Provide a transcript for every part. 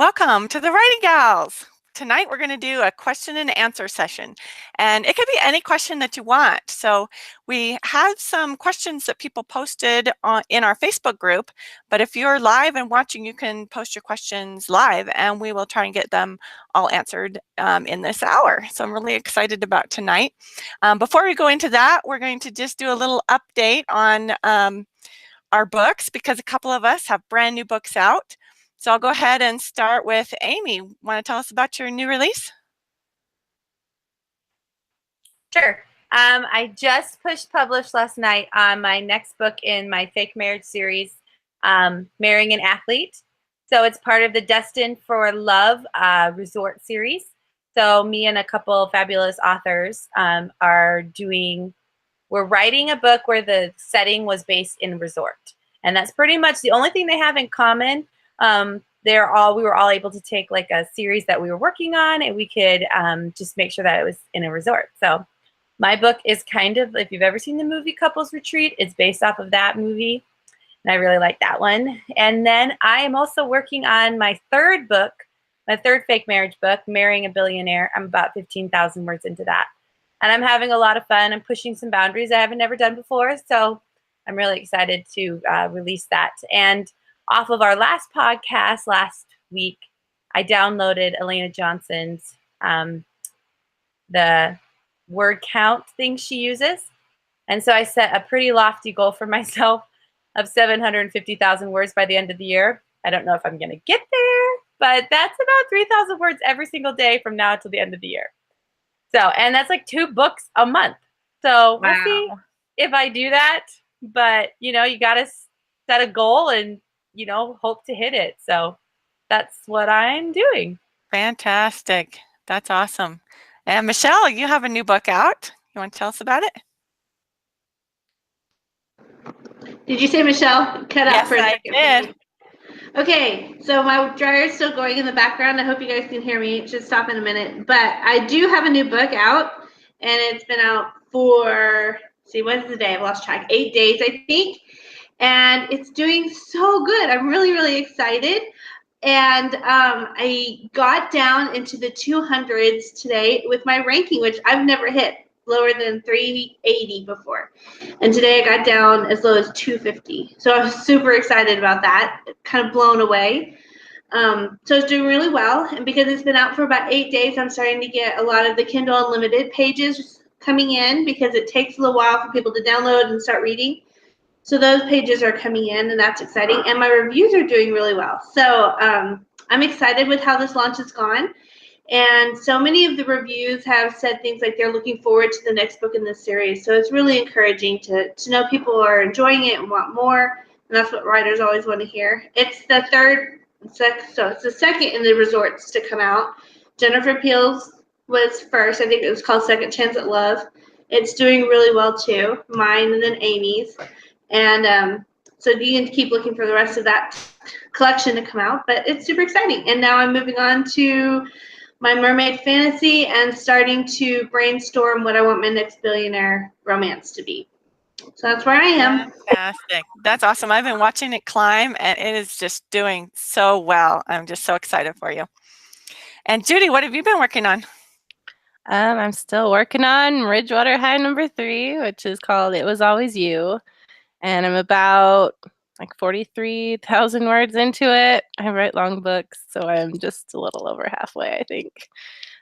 Welcome to the Writing Gals. Tonight we're going to do a question and answer session, and it could be any question that you want. So we have some questions that people posted in our Facebook group, but if you're live and watching, you can post your questions live and we will try and get them all answered in this hour. So I'm really excited about tonight. Before we go into that, we're going to just do a little update on our books because a couple of us have brand new books out. So I'll go ahead and start with Amy. Want to tell us about your new release? Sure. I just pushed publish last night on my next book in my fake marriage series, Marrying an Athlete. So it's part of the Destined for Love resort series. So me and a couple fabulous authors we're writing a book where the setting was based in resort. And that's pretty much the only thing they have in common. We were all able to take like a series that we were working on and we could just make sure that it was in a resort. So my book is kind of, if you've ever seen the movie Couples Retreat, it's based off of that movie. And I really like that one. And then I am also working on my third book, my third fake marriage book, Marrying a Billionaire. I'm about 15,000 words into that. And I'm having a lot of fun. I'm pushing some boundaries I haven't never done before. So I'm really excited to release that. And off of our last podcast last week, I downloaded Elena Johnson's the word count thing she uses. And so I set a pretty lofty goal for myself of 750,000 words by the end of the year. I don't know if I'm going to get there, but that's about 3,000 words every single day from now till the end of the year. So, and that's like 2 books a month. So we'll see if I do that. But, you know, you got to set a goal and, you know, hope to hit it. So that's what I'm doing. Fantastic. That's awesome. And Michelle, you have a new book out. You want to tell us about it? Did you say Michelle? Cut out for a second. I did. Okay, so my dryer is still going in the background. I hope you guys can hear me. It should stop in a minute. But I do have a new book out, and it's been out for, what's the day? I've lost track. 8 days, I think. And it's doing so good. I'm really, really excited. And I got down into the 200s today with my ranking, which I've never hit lower than 380 before. And today I got down as low as 250. So I was super excited about that, kind of blown away. So it's doing really well. And because it's been out for about 8 days, I'm starting to get a lot of the Kindle Unlimited pages coming in because it takes a little while for people to download and start reading. So those pages are coming in, and that's exciting. And my reviews are doing really well. So I'm excited with how this launch has gone. And so many of the reviews have said things like they're looking forward to the next book in this series. So it's really encouraging to know people are enjoying it and want more. And that's what writers always want to hear. It's the it's the second in the resorts to come out. Jennifer Peel's was first. I think it was called Second Chance at Love. It's doing really well too. Mine and then Amy's. And so you can keep looking for the rest of that collection to come out. But it's super exciting. And now I'm moving on to my mermaid fantasy and starting to brainstorm what I want my next billionaire romance to be. So that's where I am. Fantastic. That's awesome. I've been watching it climb and it is just doing so well. I'm just so excited for you. And Judy, what have you been working on? I'm still working on Ridgewater High #3, which is called It Was Always You. And I'm about like 43,000 words into it. I write long books, so I'm just a little over halfway, I think.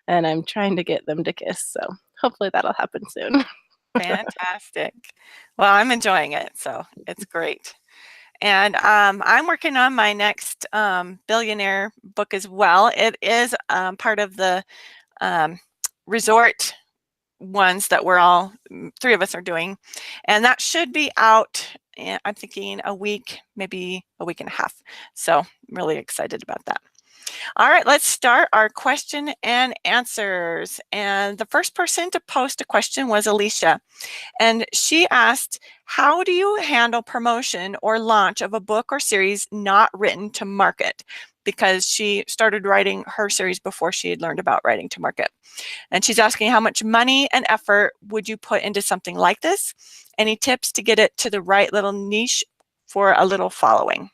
And I'm trying to get them to kiss, so hopefully that'll happen soon. Fantastic. Well, I'm enjoying it, so it's great. And I'm working on my next billionaire book as well. It is part of the resort ones that we're all 3 of us are doing, and that should be out, I'm thinking a week, maybe a week and a half. So I'm really excited about that. All right, let's start our question and answers. And the first person to post a question was Alicia. And she asked, how do you handle promotion or launch of a book or series not written to market? Because she started writing her series before she had learned about writing to market. And she's asking, how much money and effort would you put into something like this? Any tips to get it to the right little niche for a little following?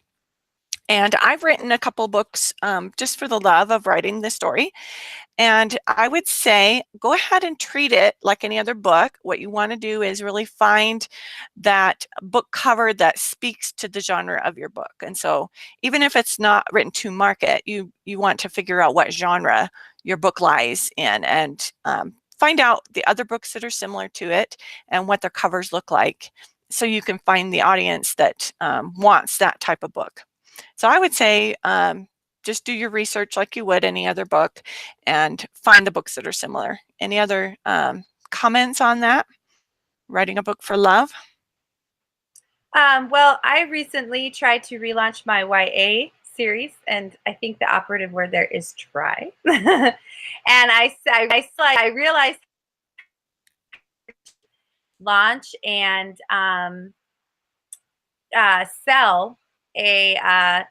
And I've written a couple books just for the love of writing the story. And I would say go ahead and treat it like any other book. What you want to do is really find that book cover that speaks to the genre of your book. And so even if it's not written to market, you want to figure out what genre your book lies in, and find out the other books that are similar to it and what their covers look like, so you can find the audience that wants that type of book. So I would say just do your research like you would any other book and find the books that are similar. Any other comments on that? Writing a book for love? Well, I recently tried to relaunch my YA series, and I think the operative word there is try. And I realized launch and sell a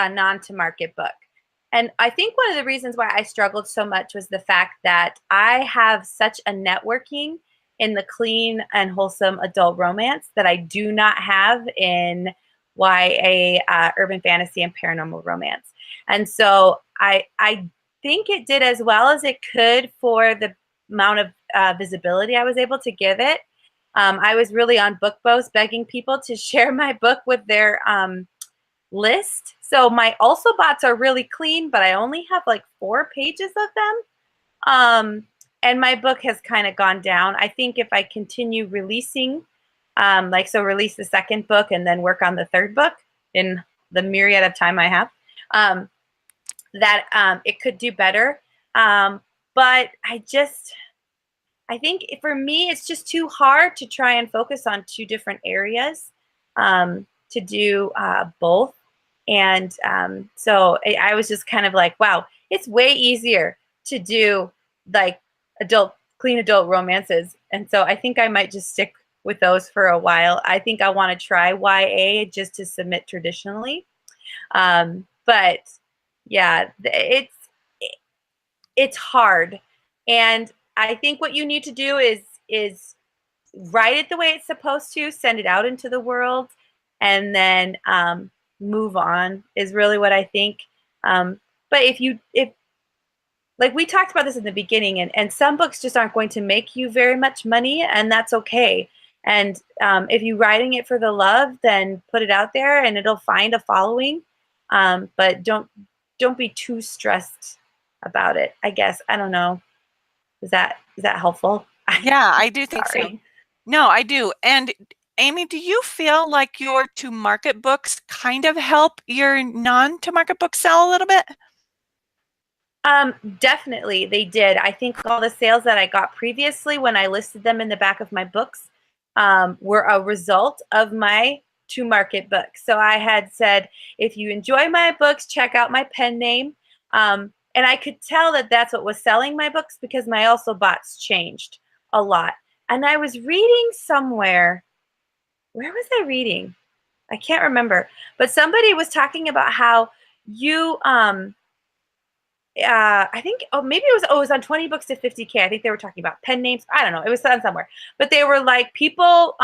non-to-market book. And I think one of the reasons why I struggled so much was the fact that I have such a networking in the clean and wholesome adult romance that I do not have in YA, urban fantasy, and paranormal romance. And so I think it did as well as it could for the amount of visibility I was able to give it. I was really on BookBoast begging people to share my book with their list. So my also bots are really clean, but I only have like 4 pages of them. And my book has kind of gone down. I think if I continue releasing, release the second book and then work on the third book in the myriad of time I have, that it could do better. But I think for me, it's just too hard to try and focus on 2 different areas to do both. And so I was just kind of like, wow, it's way easier to do like clean adult romances. And so I think I might just stick with those for a while. I think I want to try YA just to submit traditionally. But yeah, it's hard. And I think what you need to do is write it the way it's supposed to, send it out into the world, and then move on is really what I think. But if like we talked about this in the beginning, and some books just aren't going to make you very much money, and that's okay. And if you're writing it for the love, then put it out there and it'll find a following. But don't be too stressed about it, I guess. I don't know. Is that helpful? Yeah, I do think so. Sorry. No, I do. And Amy, do you feel like your to-market books kind of help your non-to-market books sell a little bit? Definitely they did. I think all the sales that I got previously when I listed them in the back of my books were a result of my to-market book. So I had said, if you enjoy my books, check out my pen name. And I could tell that that's what was selling my books because my also bots changed a lot. And I was reading somewhere, where was I reading? I can't remember, but somebody was talking about how you, I think, maybe it was on 20 books to 50K. I think they were talking about pen names. I don't know. It was on somewhere, but they were like, people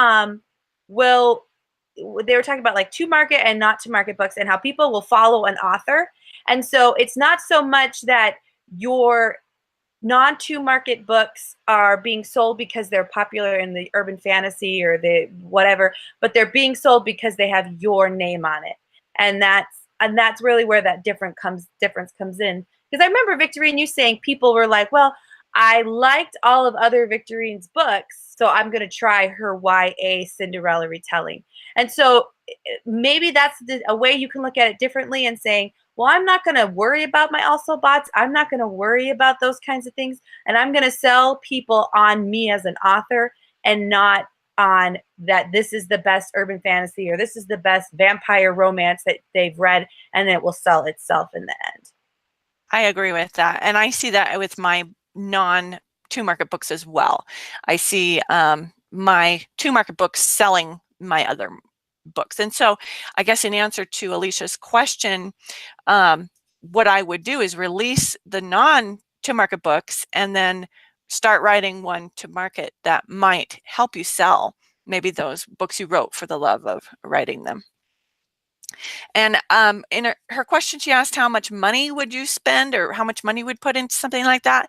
they were talking about like to market and not to market books and how people will follow an author. And so it's not so much that your non-to-market books are being sold because they're popular in the urban fantasy or the whatever, but they're being sold because they have your name on it. And that's really where that difference comes in. Because I remember Victorine, you saying people were like, well, I liked all of other Victorine's books, so I'm going to try her YA Cinderella retelling. And so maybe that's a way you can look at it differently and saying, well, I'm not going to worry about my also bots. I'm not going to worry about those kinds of things. And I'm going to sell people on me as an author and not on that this is the best urban fantasy or this is the best vampire romance that they've read, and it will sell itself in the end. I agree with that. And I see that with my non-to-market books as well. I see my to-market books selling my other books. And so I guess in answer to Alicia's question, what I would do is release the non-to-market books and then start writing one to market that might help you sell maybe those books you wrote for the love of writing them. And in her question, she asked how much money would you spend or how much money would put into something like that.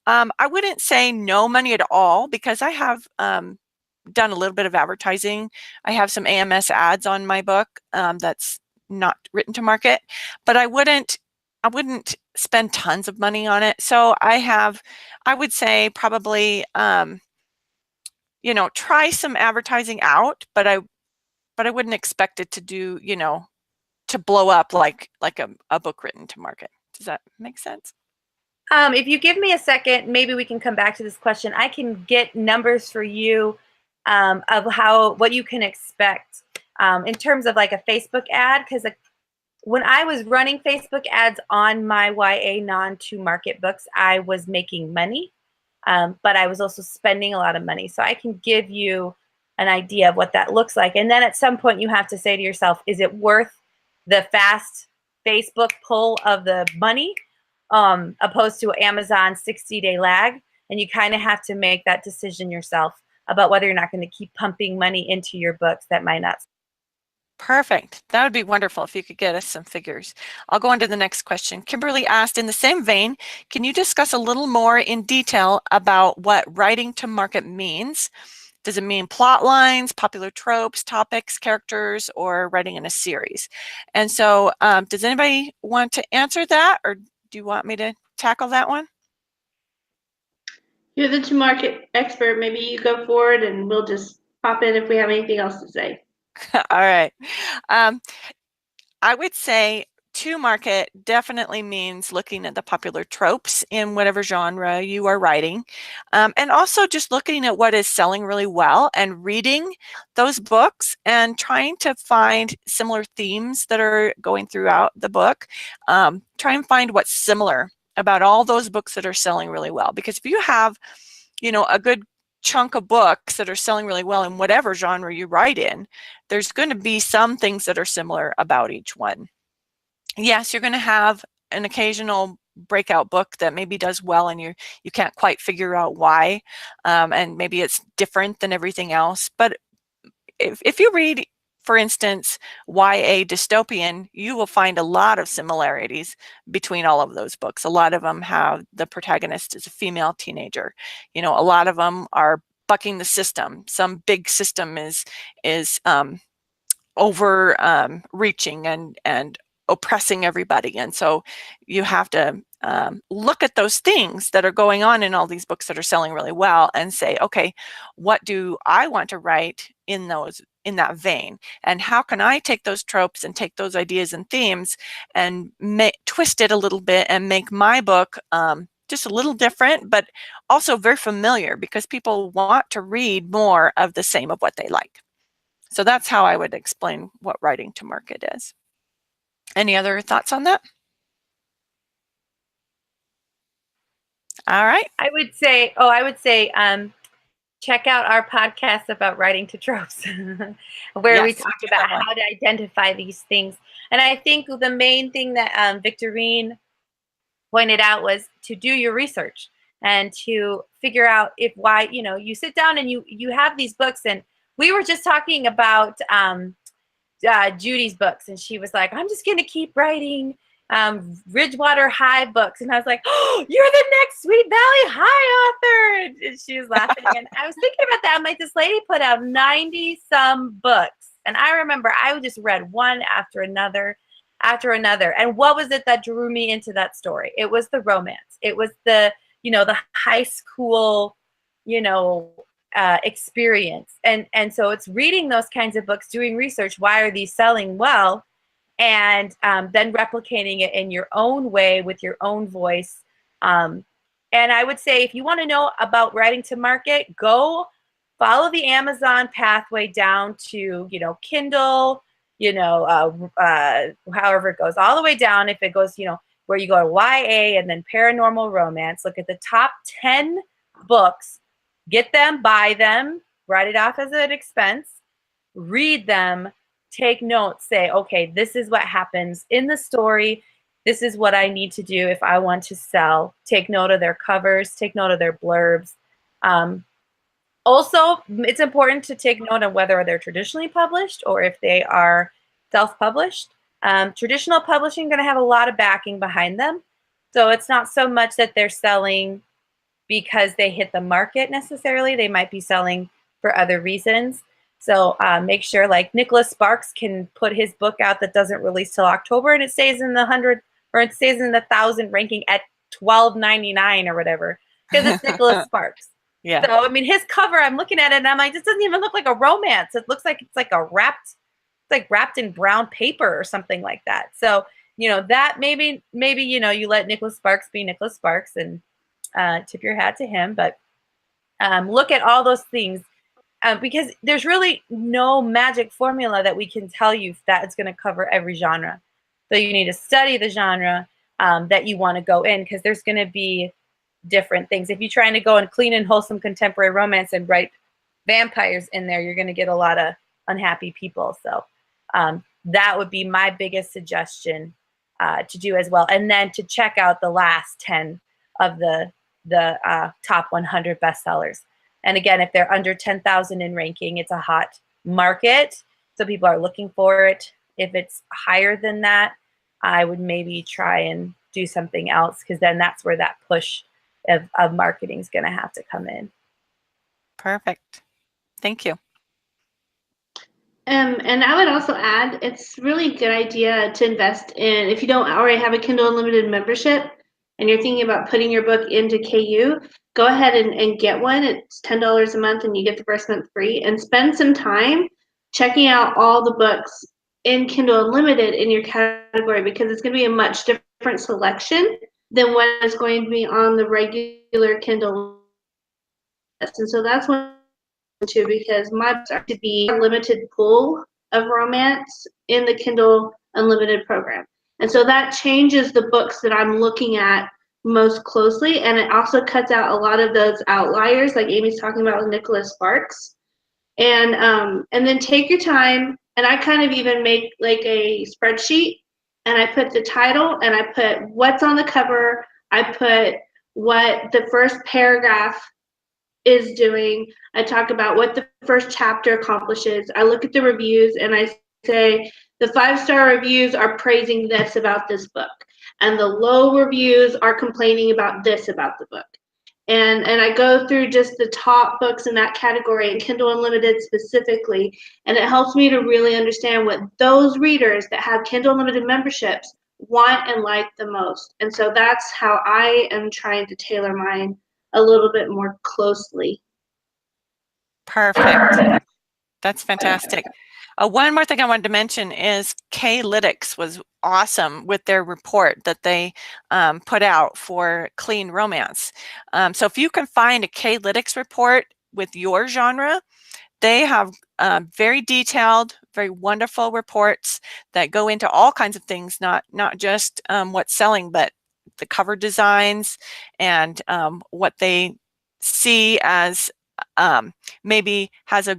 I wouldn't say no money at all because I have done a little bit of advertising. I have some AMS ads on my book that's not written to market, but I wouldn't spend tons of money on it. So I would say probably, try some advertising out, but I wouldn't expect it to do, to blow up like a book written to market. Does that make sense? If you give me a second, maybe we can come back to this question. I can get numbers for you of what you can expect in terms of like a Facebook ad, because when I was running Facebook ads on my YA non-to-market books, I was making money, but I was also spending a lot of money. So I can give you an idea of what that looks like. And then at some point you have to say to yourself, is it worth the fast Facebook pull of the money opposed to Amazon's 60-day lag? And you kind of have to make that decision yourself about whether you're not going to keep pumping money into your books that might not. Perfect. That would be wonderful if you could get us some figures. I'll go on to the next question. Kimberly asked, in the same vein, can you discuss a little more in detail about what writing to market means? Does it mean plot lines, popular tropes, topics, characters, or writing in a series? And so does anybody want to answer that, or do you want me to tackle that one? You're the to market expert. Maybe you go forward and we'll just pop in if we have anything else to say. All right. I would say to market definitely means looking at the popular tropes in whatever genre you are writing, and also just looking at what is selling really well and reading those books and trying to find similar themes that are going throughout the book. Try and find what's similar about all those books that are selling really well, because if you have, a good chunk of books that are selling really well in whatever genre you write in, there's going to be some things that are similar about each one. Yes, you're going to have an occasional breakout book that maybe does well and you can't quite figure out why, and maybe it's different than everything else. But if you read, for instance, YA dystopian, you will find a lot of similarities between all of those books. A lot of them have the protagonist as a female teenager. A lot of them are bucking the system. Some big system is overreaching and oppressing everybody. And so you have to look at those things that are going on in all these books that are selling really well and say, okay, what do I want to write in that vein? And how can I take those tropes and take those ideas and themes and twist it a little bit and make my book just a little different, but also very familiar, because people want to read more of the same of what they like. So that's how I would explain what writing to market is. Any other thoughts on that? All right. I would say, check out our podcast about writing to tropes, where we talk about how to identify these things. And I think the main thing that Victorine pointed out was to do your research and to figure out why you sit down and you have these books. And we were just talking about Judy's books, and she was like, I'm just going to keep writing Ridgewater High books. And I was like, oh, you're the next Sweet Valley High author. And she was laughing. And I was thinking about that. I'm like, this lady put out 90 some books. And I remember I just read one after another. And what was it that drew me into that story? It was the romance. It was the high school, experience. And so it's reading those kinds of books, doing research. Why are these selling well? And then replicating it in your own way with your own voice. And I would say, if you want to know about writing to market, go follow the Amazon pathway down to, Kindle, however it goes, all the way down. If it goes, where you go to YA and then paranormal romance, look at the top 10 books, get them, buy them, write it off as an expense, read them, take notes, say, okay, this is what happens in the story. This is what I need to do if I want to sell. Take note of their covers, take note of their blurbs. Also, it's important to take note of whether they're traditionally published or if they are self-published. Traditional publishing going to have a lot of backing behind them. So it's not so much that they're selling because they hit the market necessarily. They might be selling for other reasons. So make sure, like Nicholas Sparks can put his book out that doesn't release till October, and it stays in the 100 or it stays in the 1,000 ranking at $12.99 or whatever, because it's Nicholas Sparks. Yeah. So I mean, his cover, I'm looking at it and I'm like, this doesn't even look like a romance. It looks like it's like wrapped in brown paper or something like that. So that maybe you let Nicholas Sparks be Nicholas Sparks and tip your hat to him. But look at all those things. Because there's really no magic formula that we can tell you that it's going to cover every genre. So you need to study the genre that you want to go in, because there's going to be different things. If you're trying to go in clean and wholesome contemporary romance and write vampires in there, you're going to get a lot of unhappy people. So that would be my biggest suggestion to do as well. And then to check out the last 10 of the top 100 bestsellers. And again, if they're under 10,000 in ranking, it's a hot market. So people are looking for it. If it's higher than that, I would maybe try and do something else, because then that's where that push of marketing is going to have to come in. Perfect. Thank you. And I would also add, it's really a good idea to invest in, if you don't already have a Kindle Unlimited membership and you're thinking about putting your book into KU, go ahead and get one. It's $10 a month and you get the first month free, and spend some time checking out all the books in Kindle Unlimited in your category, because it's going to be a much different selection than what is going to be on the regular Kindle list. And so that's one too, because my books are to be a limited pool of romance in the Kindle Unlimited program. And so that changes the books that I'm looking at most closely, and it also cuts out a lot of those outliers like Amy's talking about with Nicholas Sparks. And then take your time, and I kind of even make like a spreadsheet, and I put the title, and I put what's on the cover, I put what the first paragraph is doing, I talk about what the first chapter accomplishes, I look at the reviews, and I say the 5-star reviews are praising this about this book, and the low reviews are complaining about this about the book. And I go through just the top books in that category and Kindle Unlimited specifically, and it helps me to really understand what those readers that have Kindle Unlimited memberships want and like the most. And so that's how I am trying to tailor mine a little bit more closely. Perfect. That's fantastic. One more thing I wanted to mention is K-Lytics was awesome with their report that they put out for clean romance. So if you can find a K-Lytics report with your genre, they have very detailed, very wonderful reports that go into all kinds of things, not just what's selling, but the cover designs and what they see as maybe has a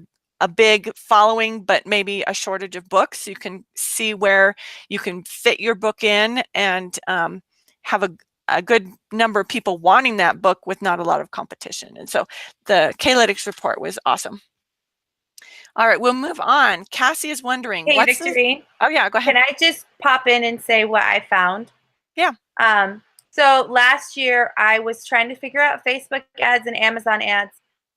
big following, but maybe a shortage of books. You can see where you can fit your book in and have a good number of people wanting that book with not a lot of competition. And so the K-Lytics report was awesome. All right, we'll move on. Cassie is wondering, Hey, Victorine. Oh yeah, go ahead. Can I just pop in and say what I found? Yeah. So last year I was trying to figure out Facebook ads and Amazon ads.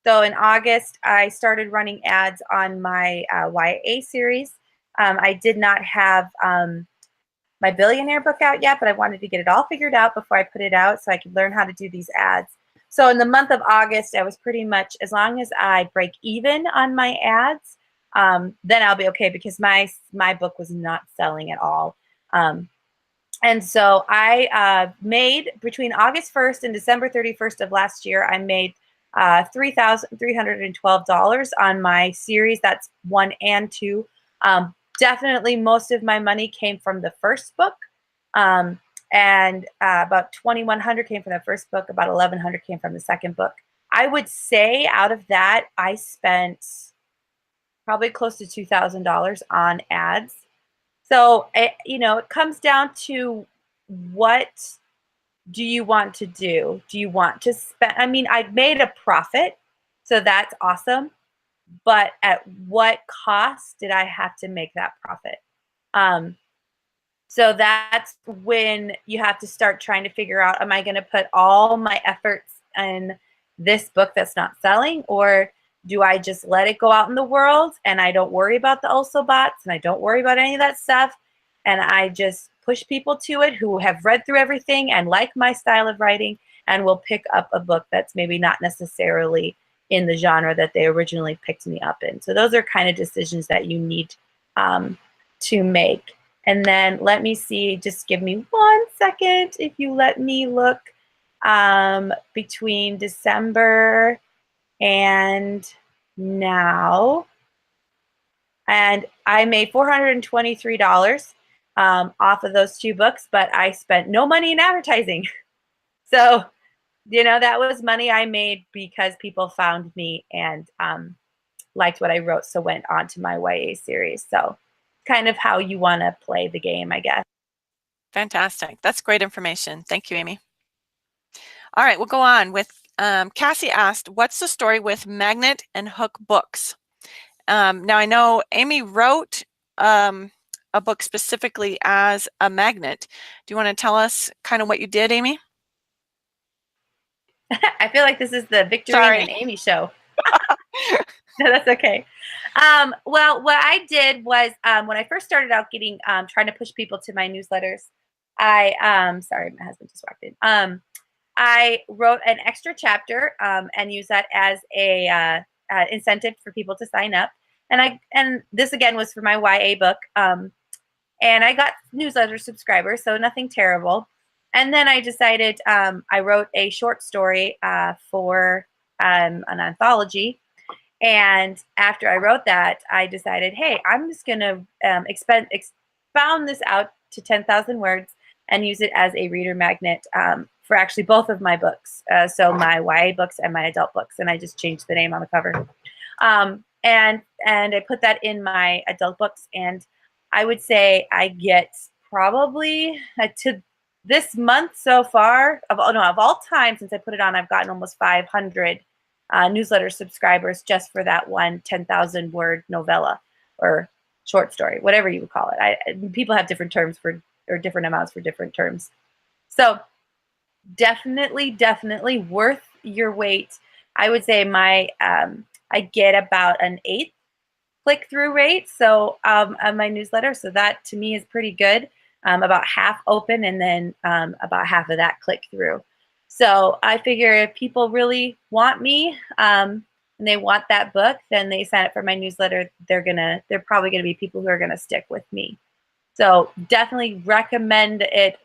So in August, I started running ads on my YA series. I did not have my Billionaire book out yet, but I wanted to get it all figured out before I put it out so I could learn how to do these ads. So in the month of August, I was pretty much, as long as I break even on my ads, then I'll be okay, because my book was not selling at all. And so I made, between August 1st and December 31st of last year, I made $3,312 on my series. That's 1 and 2. Definitely most of my money came from the first book, and about $2,100 came from the first book, about $1,100 came from the second book. I would say out of that, I spent probably close to $2,000 on ads. So it comes down to, what do you want to do? Do you want to spend? I mean, I made a profit, so that's awesome. But at what cost did I have to make that profit? So that's when you have to start trying to figure out, am I going to put all my efforts in this book that's not selling, or do I just let it go out in the world and I don't worry about the also bots and I don't worry about any of that stuff, and I just push people to it who have read through everything and like my style of writing and will pick up a book that's maybe not necessarily in the genre that they originally picked me up in. So those are kind of decisions that you need to make. And then let me see, just give me 1 second if you let me look between December and now. And I made $423 off of those 2 books, but I spent no money in advertising. So, you know, that was money I made because people found me and liked what I wrote, so went on to my YA series. So kind of how you want to play the game, I guess. Fantastic. That's great information. Thank you, Amy. All right, we'll go on with Cassie asked, what's the story with Magnet and Hook books? Now, I know Amy wrote a book specifically as a magnet. Do you want to tell us kind of what you did, Amy? I feel like this is the Victorine and Amy show. No, that's okay. Well, what I did was when I first started out getting trying to push people to my newsletters, I sorry, my husband just walked in. I wrote an extra chapter and used that as a incentive for people to sign up. And this again was for my YA book. And I got newsletter subscribers, so nothing terrible. And then I decided I wrote a short story for an anthology. And after I wrote that, I decided, hey, I'm just going to expound this out to 10,000 words and use it as a reader magnet for actually both of my books. So my YA books and my adult books. And I just changed the name on the cover. And I put that in my adult books. And I would say I get probably to this month so far, of all time since I put it on, I've gotten almost 500 newsletter subscribers just for that one 10,000 word novella or short story, whatever you would call it. People have different terms for, or different amounts for different terms. So definitely worth your wait. I would say I get about an 8th click-through rate so on my newsletter. So that to me is pretty good. About half open and then about half of that click through. So I figure if people really want me and they want that book, then they sign up for my newsletter. They're probably gonna be people who are gonna stick with me. So definitely recommend it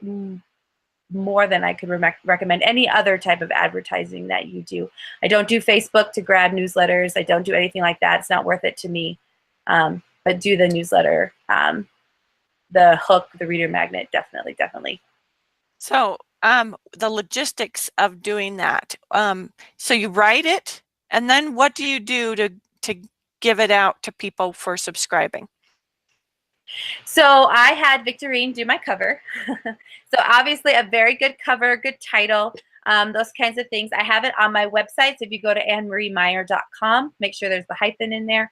more than I could recommend any other type of advertising that you do. I don't do Facebook to grab newsletters. I don't do anything like that. It's not worth it to me. But do the newsletter. The hook, the reader magnet, definitely. So the logistics of doing that. So you write it, and then what do you do to give it out to people for subscribing? So I had Victorine do my cover. So obviously a very good cover, good title, those kinds of things. I have it on my website. So if you go to AnnMarieMeyer.com, make sure there's the hyphen in there.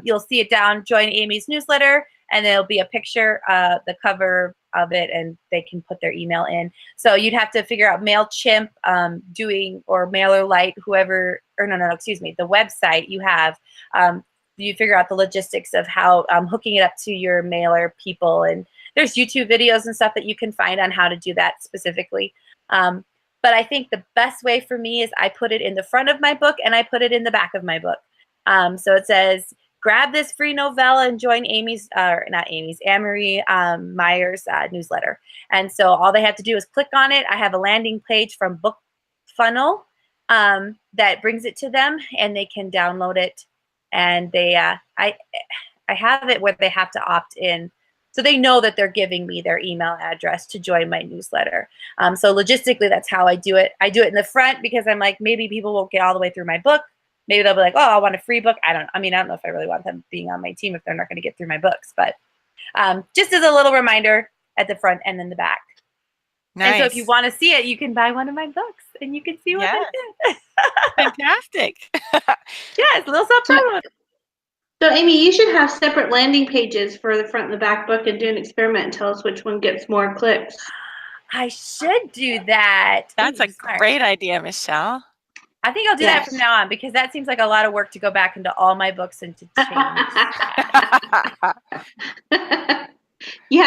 You'll see it down, join Amy's newsletter, and there'll be a picture, the cover of it, and they can put their email in. So you'd have to figure out MailChimp or MailerLite, whoever, or no, excuse me, the website you have. You figure out the logistics of how hooking it up to your mailer people. And there's YouTube videos and stuff that you can find on how to do that specifically. But I think the best way for me is I put it in the front of my book and I put it in the back of my book. So it says, grab this free novella and join Anne-Marie Meyer's newsletter. And so all they have to do is click on it. I have a landing page from BookFunnel that brings it to them, and they can download it. And they, I have it where they have to opt in, so they know that they're giving me their email address to join my newsletter. So logistically, that's how I do it. I do it in the front because I'm like, maybe people won't get all the way through my book. Maybe they'll be like, oh, I want a free book. I don't know if I really want them being on my team if they're not going to get through my books. But just as a little reminder at the front and in the back. Nice. And so if you want to see it, you can buy one of my books and you can see what I did. Fantastic. Yeah, it's a little self-promo. So Amy, you should have separate landing pages for the front and the back book and do an experiment and tell us which one gets more clicks. I should do that. That's Ooh, a smart. great idea, Michelle. I think I'll do that from Yes. now on because that seems like a lot of work to go back into all my books and to change. You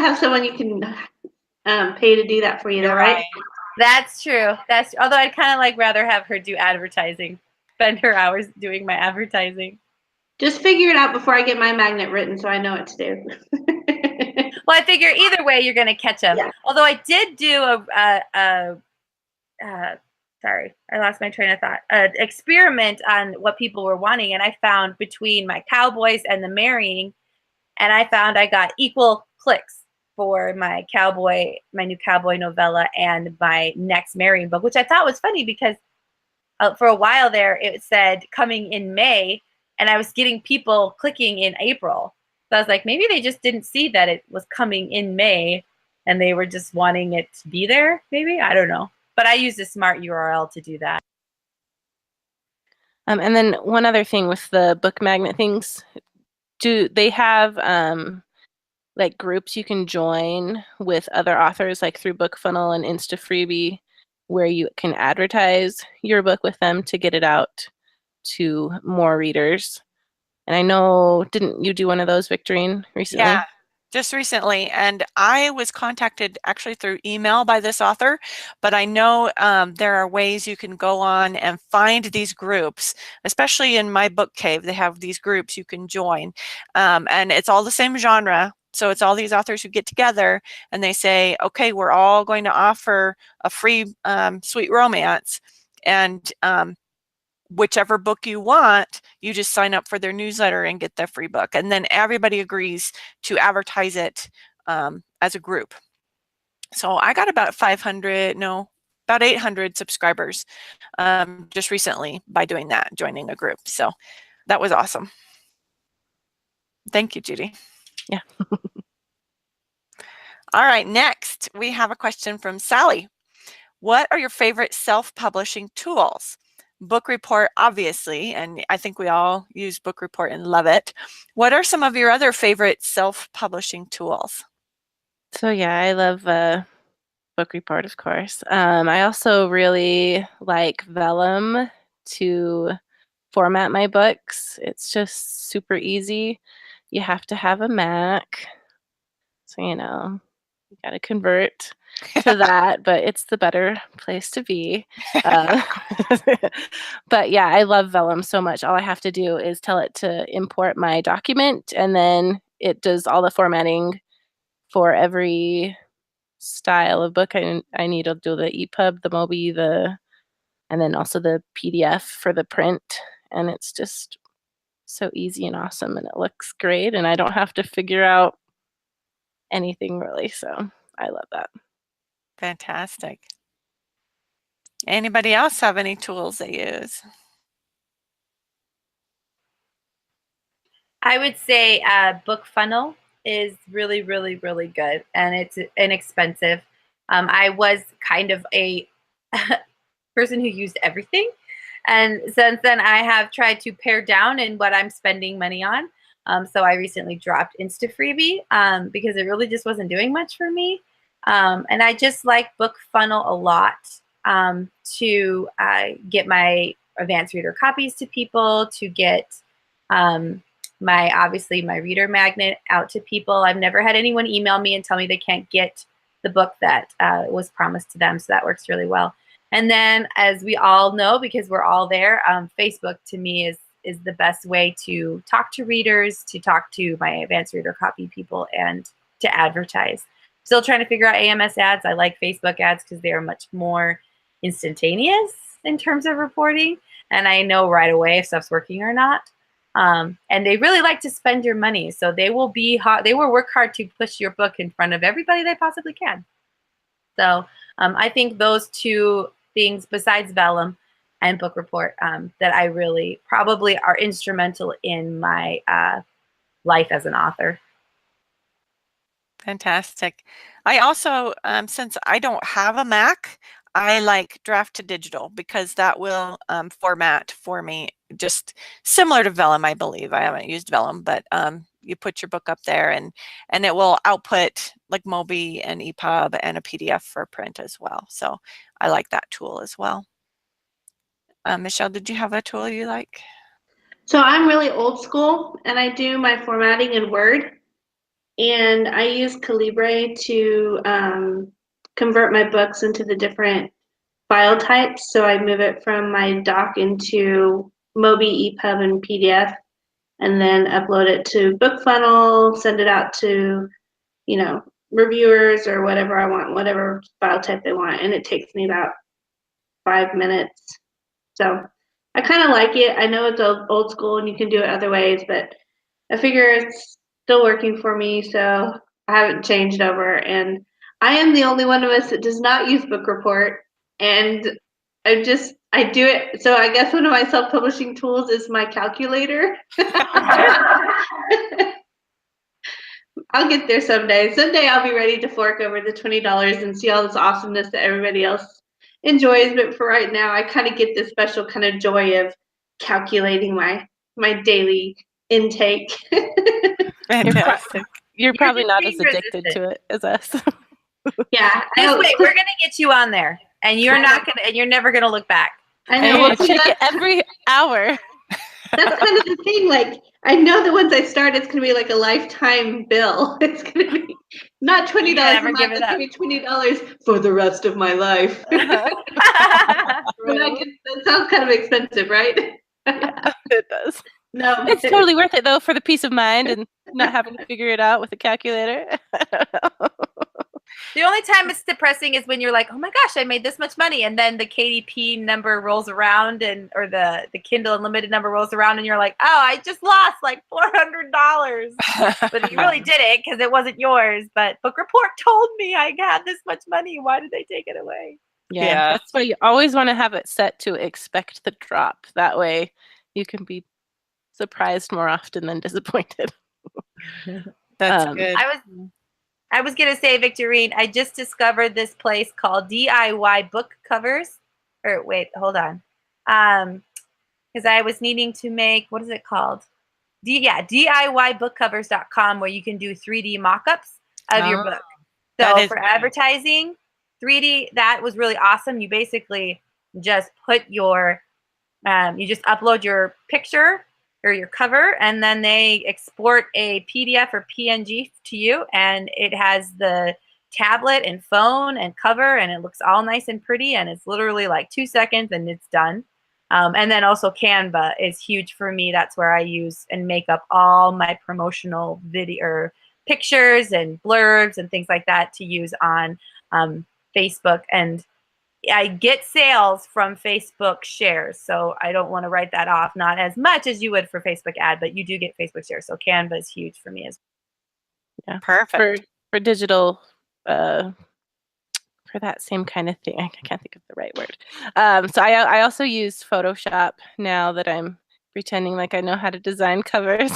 have someone you can pay to do that for you, though, You're right? That's true. Although I'd kind of like rather have her do advertising, spend her hours doing my advertising. Just figure it out before I get my magnet written, so I know what to do. Well, I figure either way you're going to catch them. Yeah. Although I did do sorry, I lost my train of thought. Experiment on what people were wanting, and I found between my cowboys and the marrying, and I found I got equal clicks for my new cowboy novella and my next marrying book, which I thought was funny because for a while there it said coming in May, and I was getting people clicking in April. So I was like, maybe they just didn't see that it was coming in May, and they were just wanting it to be there. Maybe, I don't know. But I used a smart URL to do that. And then one other thing with the book magnet things, do they have like groups you can join with other authors, like through BookFunnel and InstaFreebie, where you can advertise your book with them to get it out to more readers? And I know, didn't you do one of those, Victorine, recently? Yeah, just recently. And I was contacted actually through email by this author, but I know there are ways you can go on and find these groups, especially in My Book Cave. They have these groups you can join, and it's all the same genre. So it's all these authors who get together and they say, okay, we're all going to offer a free sweet romance, and whichever book you want, you just sign up for their newsletter and get the free book. And then everybody agrees to advertise it as a group. So I got about 800 subscribers just recently by doing that, joining a group. So that was awesome. Thank you, Judy. Yeah. All right, next we have a question from Sally. What are your favorite self-publishing tools? Book Report, obviously, and I think we all use Book Report and love it. What are some of your other favorite self-publishing tools? So yeah, I love Book Report, of course. I also really like Vellum to format my books. It's just super easy. You have to have a Mac, so you got to convert to that, but it's the better place to be. But yeah, I love Vellum so much. All I have to do is tell it to import my document, and then it does all the formatting for every style of book I need. To do the EPUB, the Mobi, and then also the PDF for the print. And it's just so easy and awesome, and it looks great, and I don't have to figure out anything really. So I love that. Fantastic. Anybody else have any tools they use? I would say BookFunnel is really, really, really good, and it's inexpensive. I was kind of a person who used everything, and since then I have tried to pare down in what I'm spending money on. So I recently dropped InstaFreebie because it really just wasn't doing much for me. And I just like BookFunnel a lot to get my advanced reader copies to people, to get my reader magnet out to people. I've never had anyone email me and tell me they can't get the book that was promised to them, so that works really well. And then, as we all know, because we're all there, Facebook to me is the best way to talk to readers, to talk to my advanced reader copy people, and to advertise. Still trying to figure out AMS ads. I like Facebook ads because they are much more instantaneous in terms of reporting, and I know right away if stuff's working or not. And they really like to spend your money, so they will work hard to push your book in front of everybody they possibly can. So I think those two things, besides Vellum and Book Report, that I really probably are instrumental in my life as an author. Fantastic. I also, since I don't have a Mac, I like Draft to Digital because that will format for me just similar to Vellum, I believe. I haven't used Vellum, but you put your book up there, and it will output like Mobi and EPUB and a PDF for print as well. So I like that tool as well. Michelle, did you have a tool you like? So I'm really old school, and I do my formatting in Word, and I use Calibre to convert my books into the different file types. So I move it from my doc into Mobi, EPUB, and PDF, and then upload it to BookFunnel, send it out to, reviewers or whatever I want, whatever file type they want, and it takes me about 5 minutes. So I kind of like it. I know it's old school and you can do it other ways, but I figure it's still working for me, so I haven't changed over. And I am the only one of us that does not use Book Report, and I do it. So I guess one of my self-publishing tools is my calculator. I'll get there someday. Someday I'll be ready to fork over the $20 and see all this awesomeness that everybody else enjoys. But for right now, I kind of get this special kind of joy of calculating my daily intake. Fantastic. You're probably not as machine addicted to it as us. Yeah. Just wait, we're gonna get you on there, and you're never gonna look back. I And know. you check it every hour. That's kind of the thing. Like, I know that once I start, it's going to be like a lifetime bill. It's going to be not $20 a month. It's going to be $20 for the rest of my life. Uh-huh. That sounds kind of expensive, right? Yeah, it does. No, It's totally worth it though for the peace of mind and not having to figure it out with a calculator. The only time it's depressing is when you're like, oh my gosh, I made this much money. And then the KDP number rolls around or the Kindle Unlimited number rolls around and you're like, oh, I just lost like $400. But you really didn't because it wasn't yours. But Book Report told me I had this much money. Why did they take it away? Yeah, that's why you always want to have it set to expect the drop. That way you can be surprised more often than disappointed. That's good. I was going to say, Victorine, I just discovered this place called DIY Book Covers. Or wait, hold on. Because I was needing to make, what is it called? DIYbookcovers.com, where you can do 3D mock-ups of your book. So for advertising, 3D, that was really awesome. You basically just put you just upload your picture or your cover, and then they export a PDF or PNG to you, and it has the tablet and phone and cover, and it looks all nice and pretty, and it's literally like 2 seconds and it's done. And then also Canva is huge for me. That's where I use and make up all my promotional video or pictures and blurbs and things like that to use on Facebook. And I get sales from Facebook shares, so I don't want to write that off. Not as much as you would for Facebook ad, but you do get Facebook shares. So Canva is huge for me as well. Yeah, perfect for digital, for that same kind of thing. I can't think of the right word. So I also use Photoshop now that I'm pretending like I know how to design covers.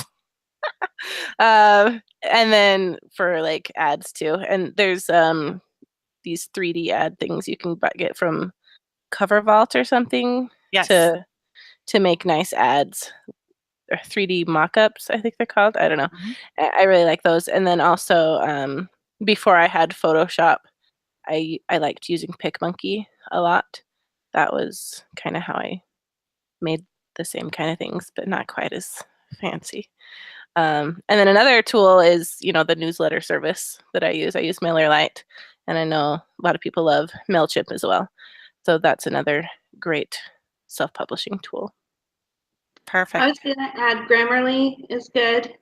And then for like ads too. And there's these 3D ad things you can get from Cover Vault or something. Yes. To make nice ads, or 3D mock-ups, I think they're called. I don't know. I really like those. And then also before I had Photoshop, I liked using PicMonkey a lot. That was kind of how I made the same kind of things, but not quite as fancy. And then another tool is, the newsletter service that I use. I use MailerLite, and I know a lot of people love MailChimp as well. So that's another great self-publishing tool. Perfect. I was going to add Grammarly is good,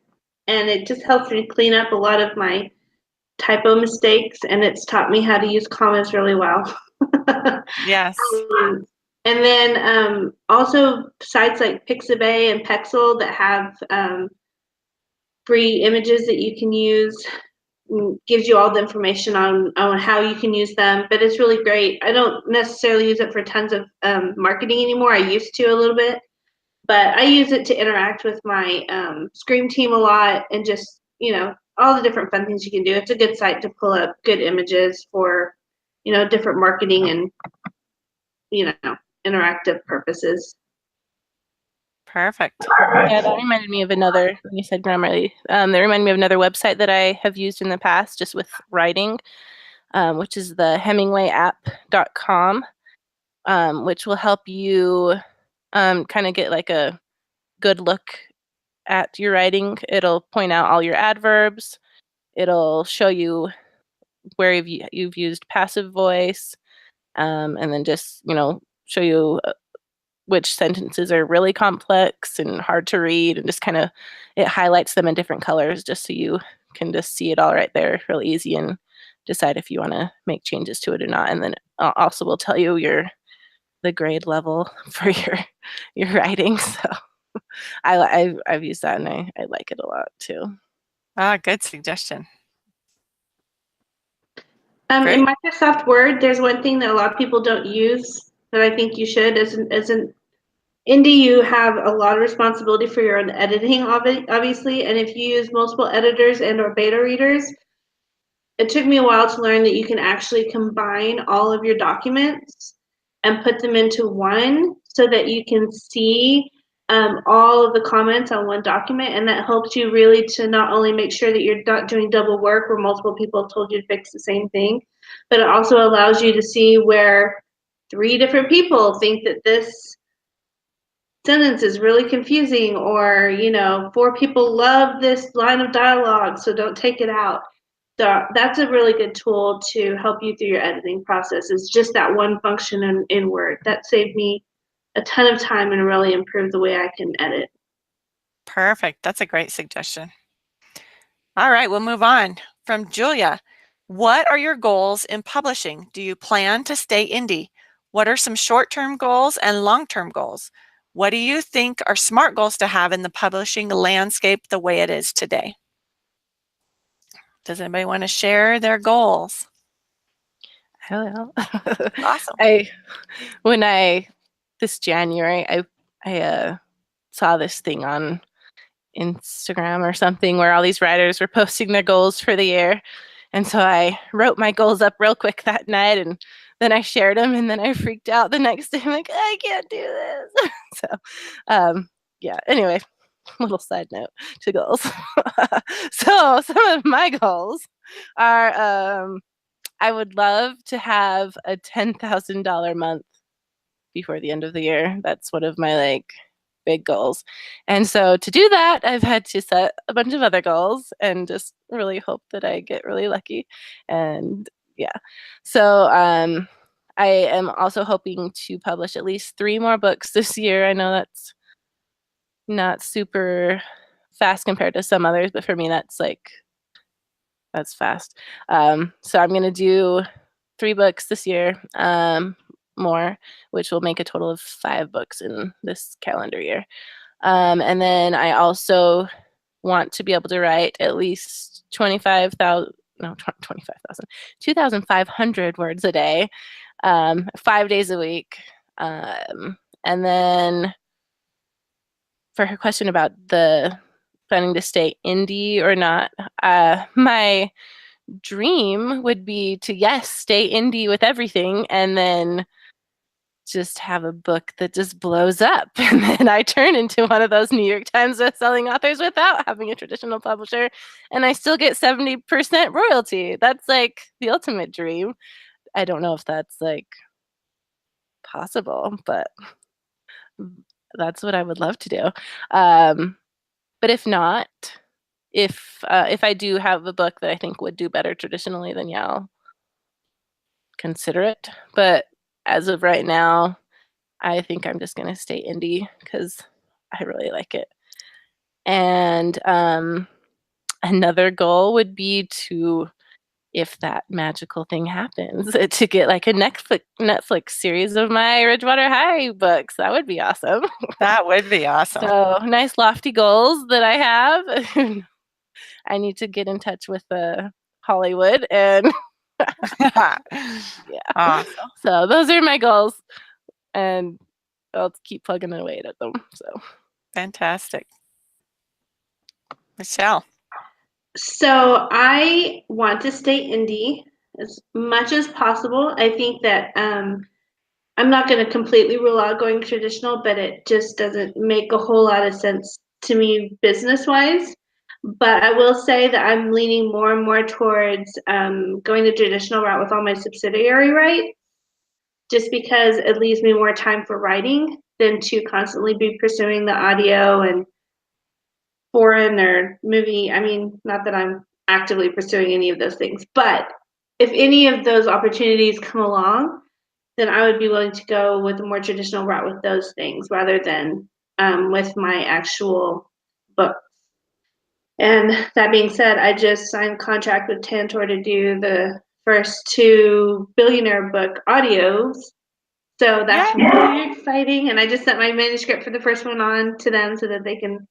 and it just helps me clean up a lot of my typo mistakes, and it's taught me how to use commas really well. Yes. And then also sites like Pixabay and Pexel that have free images that you can use, gives you all the information on how you can use them, but it's really great. I don't necessarily use it for tons of marketing anymore. I used to a little bit, but I use it to interact with my Scream team a lot, and just, all the different fun things you can do. It's a good site to pull up good images for, different marketing and, interactive purposes. Perfect. Yeah, that reminded me of another, when you said Grammarly, that reminded me of another website that I have used in the past just with writing, which is the HemingwayApp.com, which will help you kind of get like a good look at your writing. It'll point out all your adverbs. It'll show you where you've used passive voice, and then just, show you which sentences are really complex and hard to read, and just kind of it highlights them in different colors just so you can just see it all right there real easy and decide if you want to make changes to it or not. And then also will tell you the grade level for your writing. So I've used that and I like it a lot too. Good suggestion. In Microsoft Word, there's one thing that a lot of people don't use that I think you should. As an indie, you have a lot of responsibility for your own editing, obviously, and if you use multiple editors and or beta readers, it took me a while to learn that you can actually combine all of your documents and put them into one so that you can see all of the comments on one document, and that helps you really to not only make sure that you're not doing double work where multiple people have told you to fix the same thing, but it also allows you to see where 3 different people think that this sentence is really confusing, or 4 people love this line of dialogue, so don't take it out. So that's a really good tool to help you through your editing process, is just that one function in Word. That saved me a ton of time and really improved the way I can edit. Perfect. That's a great suggestion. All right, we'll move on. From Julia, what are your goals in publishing? Do you plan to stay indie? What are some short-term goals and long-term goals? What do you think are smart goals to have in the publishing landscape the way it is today? Does anybody want to share their goals? I will. Awesome. This January, I saw this thing on Instagram or something where all these writers were posting their goals for the year. And so I wrote my goals up real quick that night, and then I shared them, and then I freaked out the next day. I'm like, I can't do this. So, yeah, anyway, little side note to goals. So some of my goals are, I would love to have a $10,000 month before the end of the year. That's one of my big goals. And so to do that, I've had to set a bunch of other goals and just really hope that I get really lucky. And yeah. So I am also hoping to publish at least 3 more books this year. I know that's not super fast compared to some others, but for me that's fast. So I'm going to do 3 books this year, more, which will make a total of 5 books in this calendar year. And then I also want to be able to write at least 2,500 words a day, 5 days a week. And then for her question about the planning to stay indie or not, my dream would be to, yes, stay indie with everything, and then just have a book that just blows up, and then I turn into one of those New York Times best-selling authors without having a traditional publisher, and I still get 70% royalty. That's the ultimate dream. I don't know if that's possible, but that's what I would love to do. But if not, if I do have a book that I think would do better traditionally, then yeah, I'll consider it. But as of right now, I think I'm just going to stay indie because I really like it. And another goal would be to, if that magical thing happens, to get a Netflix series of my Ridgewater High books. That would be awesome. That would be awesome. So nice lofty goals that I have. I need to get in touch with Hollywood and yeah. Awesome. So those are my goals, and I'll keep plugging away at them. So fantastic. Michelle. So I want to stay indie as much as possible. I think that I'm not going to completely rule out going traditional, but it just doesn't make a whole lot of sense to me business wise. But I will say that I'm leaning more and more towards going the traditional route with all my subsidiary rights, just because it leaves me more time for writing than to constantly be pursuing the audio and foreign or movie. I mean, not that I'm actively pursuing any of those things, but if any of those opportunities come along, then I would be willing to go with a more traditional route with those things rather than with my actual book. And that being said, I just signed a contract with Tantor to do the first 2 billionaire book audios. So that's really exciting. And I just sent my manuscript for the first one on to them so that they can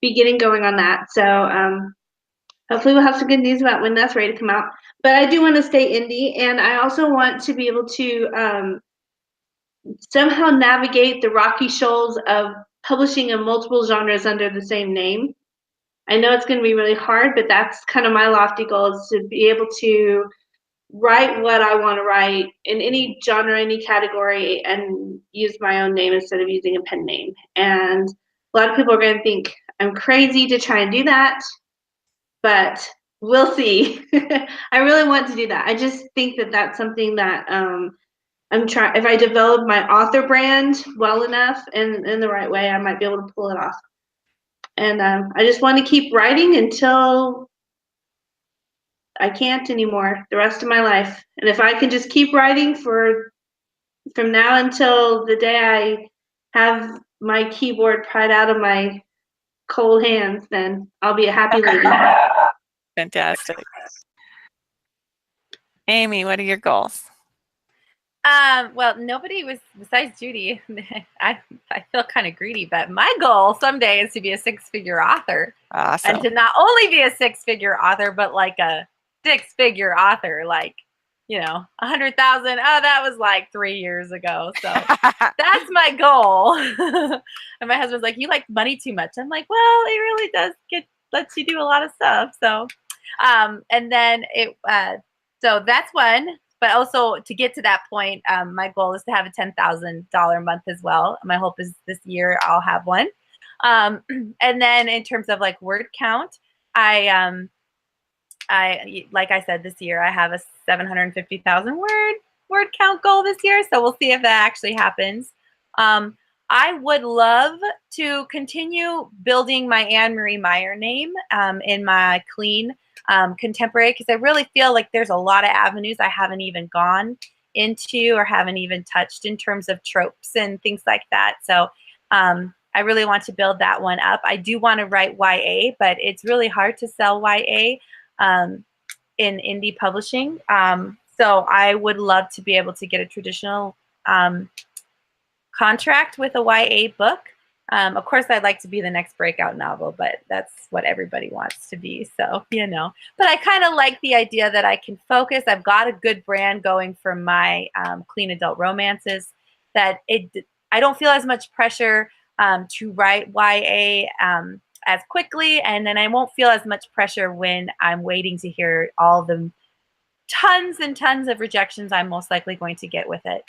be getting going on that. So hopefully we'll have some good news about when that's ready to come out. But I do want to stay indie, and I also want to be able to somehow navigate the rocky shoals of publishing in multiple genres under the same name. I know it's going to be really hard, but that's kind of my lofty goal, is to be able to write what I want to write in any genre, any category, and use my own name instead of using a pen name. And a lot of people are going to think I'm crazy to try and do that, but we'll see. I really want to do that. I just think that that's something that I'm trying. If I develop my author brand well enough and in the right way, I might be able to pull it off. And I just want to keep writing until I can't anymore, the rest of my life. And if I can just keep writing from now until the day I have my keyboard pried out of my cold hands, then I'll be a happy lady. Fantastic. Amy, what are your goals? Well, nobody was besides Judy. I feel kind of greedy, but my goal someday is to be a 6-figure author. Awesome. And to not only be a 6-figure author, but like a 6-figure author, like, 100,000. Oh, that was like 3 years ago. So that's my goal. And my husband's like, you like money too much. I'm like, well, it really does lets you do a lot of stuff. So, and then so that's one. But also to get to that point, my goal is to have a $10,000 month as well. My hope is this year I'll have one. And then in terms of like word count, I like I said, this year I have a 750,000 word count goal this year. So we'll see if that actually happens. I would love to continue building my Anne Marie Meyer name in my clean contemporary, because I really feel like there's a lot of avenues I haven't even gone into or haven't even touched in terms of tropes and things like that. So I really want to build that one up. I do want to write YA, but it's really hard to sell YA in indie publishing. So I would love to be able to get a traditional contract with a YA book. Of course, I'd like to be the next breakout novel, but that's what everybody wants to be. So, but I kind of like the idea that I can focus. I've got a good brand going for my clean adult romances, that I don't feel as much pressure to write YA as quickly. And then I won't feel as much pressure when I'm waiting to hear all the tons and tons of rejections I'm most likely going to get with it.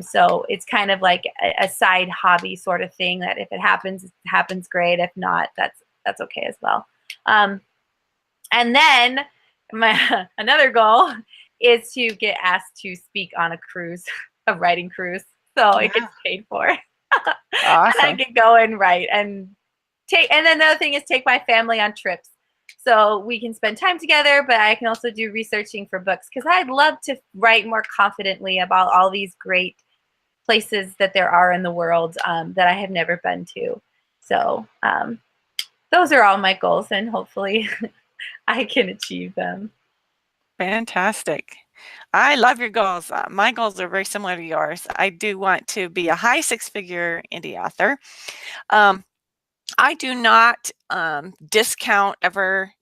So it's kind of like a side hobby sort of thing, that if it happens great. If not, that's okay as well. And then another goal is to get asked to speak on a cruise, a writing cruise. So it gets paid for. Awesome. I can go and write and then the other thing is take my family on trips. So we can spend time together, but I can also do researching for books, because I'd love to write more confidently about all these great places that there are in the world that I have never been to. So those are all my goals, and hopefully I can achieve them. Fantastic. I love your goals. My goals are very similar to yours. I do want to be a high 6-figure indie author. I do not discount ever